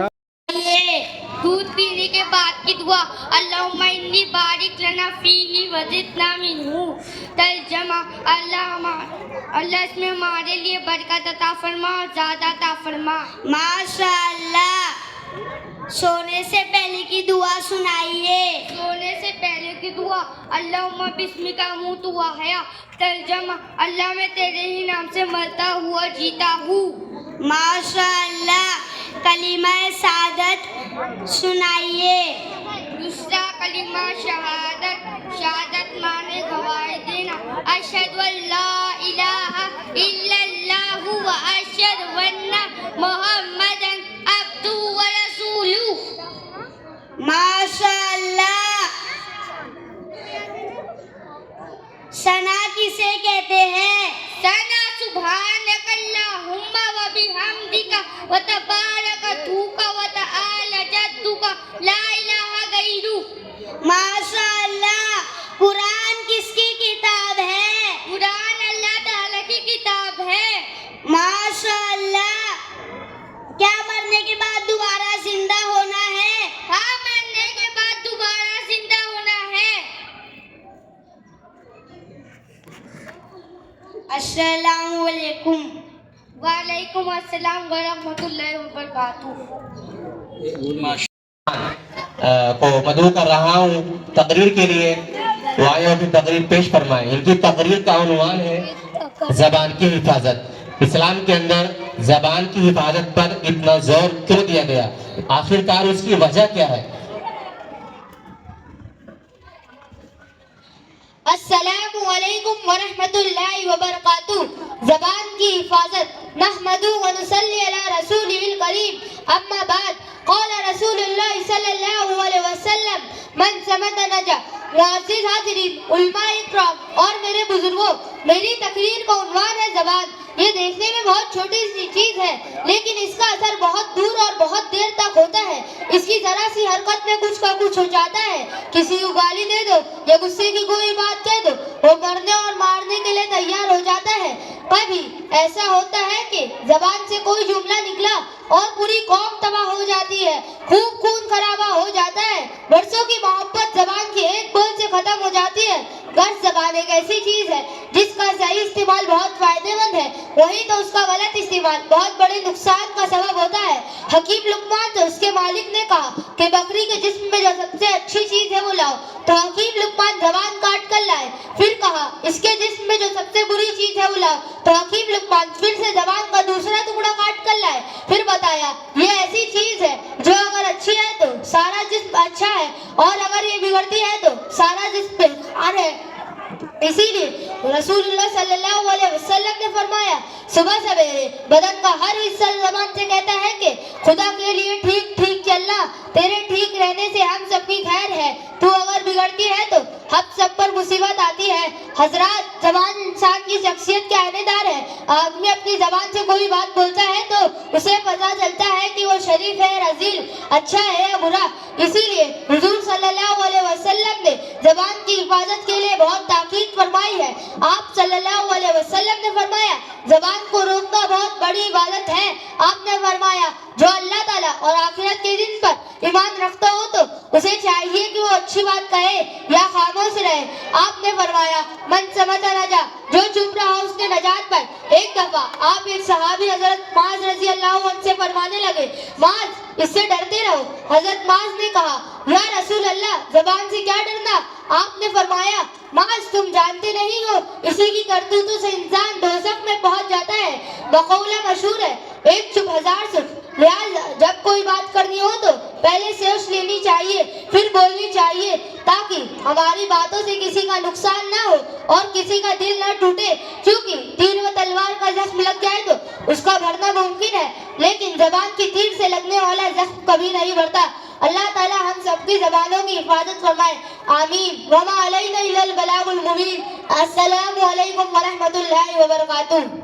दूध पीने के बाद की दुआ, अल्लाहुम्मा इन्नी बारिक लना फीही वज़िदना मिन्हू। तर्जमा, अल्लाह इसमें हमारे लिए बरकत अता फरमा और ज़्यादा अता फरमा। माशाअल्लाह। सोने से पहले की दुआ सुनाइए। सोने से पहले की दुआ, अल्लाहुम्मा बिस्मिका अमूतु व अहया। तर्जमा, अल्लाह मैं तेरे ही नाम से मरता हुआ जीता हूँ। माशाअल्लाह। कलीमा सादत सुनाइए। दूसरा कलीमा शहादत। शहादत माने गवाही देना। अशहदु अल्ला इलाहा इल्लल्लाहु व अशहदु अन्ना मुहम्मदन अब्दुहु व रसूलुहु। माशाअल्लाह। सना किसे कहते हैं? सना सुब्हानकल्लाहुम्मा व बिहम्दिका व तबारकतुका व तआला जद्दुका ला इलाहा गैरू। माशाअल्लाह। कुरान किसकी किताब है? कुरान अल्लाह ताला की किताब है। माशाअल्लाह। क्या मरने के बाद दोबारा जिंदा होना है? हाँ, मरने के बाद दोबारा जिंदा होना है। अस्सलामु अलैकुम। वालेकुम अस्सलाम व रहमतुल्लाहि व बरकातुहू। को मदऊ कर रहा हूँ तकरीर के लिए, वो आए और तकरीर पेश फरमाएं। इनकी तकरीर का उन्वान है ज़बान की हिफाजत। इस्लाम के अंदर ज़बान की हिफाजत पर इतना जोर क्यों दिया गया, आखिरकार उसकी वजह क्या है? अस्सलामु अलैकुम व रहमतुल्लाहि व बरकातुहू। ज़बान की हिफाजत। नहमदु व नुसल्ली अला रसूलिल करीम। अम्मा बाद, क़ाल रसूलुल्लाह सल्लल्लाहु अलैहि वसल्लम, मन समत नजा। मुअज़्ज़िज़ हाज़िरीन, उलमा इकराम और मेरे बुजुर्गों, मेरी तकरीर का उन्वान है ज़बान। ये देखने में बहुत छोटी सी चीज है, लेकिन इसका असर बहुत दूर और बहुत देर तक होता है। इसकी जरा सी हरकत में कुछ का कुछ हो जाता है। किसी को गाली दे दो या गुस्से की कोई बात कह दो, वो मरने और मारने के लिए तैयार हो जाता है। कभी ऐसा होता है कि जबान से कोई जुमला निकला और पूरी कौम तबाह हो जाती है, खूब खून खराबा हो जाता है। बरसों की मोहब्बत जबान की एक बोल से खत्म हो जाती है। गर्ज जबान एक ऐसी चीज है जिसका सही इस्तेमाल बहुत फायदेमंद है, वही तो उसका गलत इस्तेमाल बहुत बड़े नुकसान का सबब होता है। हकीम लुकमान तो उसके मालिक ने कहा कि बकरी के जिस्म में जो सबसे अच्छी चीज है वो लाओ, तो हकीम लुकमान जबान काट कर लाए। फिर कहा इसके जिस्म में जो सबसे बुरी चीज है वो लाओ, तो हकीम लुकमान फिर से जबान का दूसरा टुकड़ा काट कर लाए। फिर बताया ये ऐसी चीज है जो अगर अच्छी है तो सारा जिस्म अच्छा है, और अगर ये बिगड़ती है तो सारा जिस्म बेकार है। इसीलिए रसूलुल्लाह सल्लल्लाहु अलैहि वसल्लम ने फरमाया, सुबह सवेरे बदन का हर हिस्सा ज़बान से कहता है कि खुदा के लिए ठीक ठीक चलना, तेरे ठीक रहने से हम सबकी खैर है, तू अगर बिगड़ती है तो हम सब पर मुसीबत आती है। हजरात, ज़बान इंसान की शख्सियत के आनेदार है। आदमी अपनी ज़बान से कोई बात बोलता है तो उसे पता चलता है कि वो शरीफ है, रजील, अच्छा है या बुरा। इसीलिए हुजूर सल्लल्लाहु अलैहि वसल्लम ने ज़बान की हिफाजत के लिए बहुत ताकीद फरमाई है। आप सल्लल्लाहु अलैहि वसल्लम ने फरमाया, ज़बान को रोकना बहुत बड़ी इबादत है। आपने फरमाया, जो अल्लाह ताला और आखिरत के दिन पर ईमान रखता हो तो उसे चाहिए कि वो अच्छी बात कहे या खामोश खामोश रहे। आपने फरमाया मन समझ नजा, जो चुप रहा उसने नजात पाई। एक दफा आप एक सहाबी हजरत माज रजी अल्लाह अन्हु से फरमाने लगे, माज इससे डरते रहो। हजरत माज ने कहा, या रसूल अल्लाह जबान से क्या डरना? आपने फरमाया, माज तुम जानते नहीं हो इसी की करतूतों से इंसान दोज़ख में पहुंच जाता है। बकौला मशहूर है, एक चुप हजार सुख। लिहाजा जब कोई बात करनी हो तो पहले सोच लेनी चाहिए, फिर बोलनी चाहिए, ताकि हमारी बातों से किसी का नुकसान ना हो और किसी का दिल ना टूटे। क्योंकि तीर व तलवार का जख्म लग जाए तो उसका भरना मुमकिन है, लेकिन जबान की तीर से लगने वाला जख्म कभी नहीं भरता। अल्लाह ताला हम सबकी जबानों की हिफाजत फरमाए, आमीन। वमा अलैना इल्लल बलागुल मुबीन। अस्सलामु अलैकुम व रहमतुल्लाहि व बरकातुहू।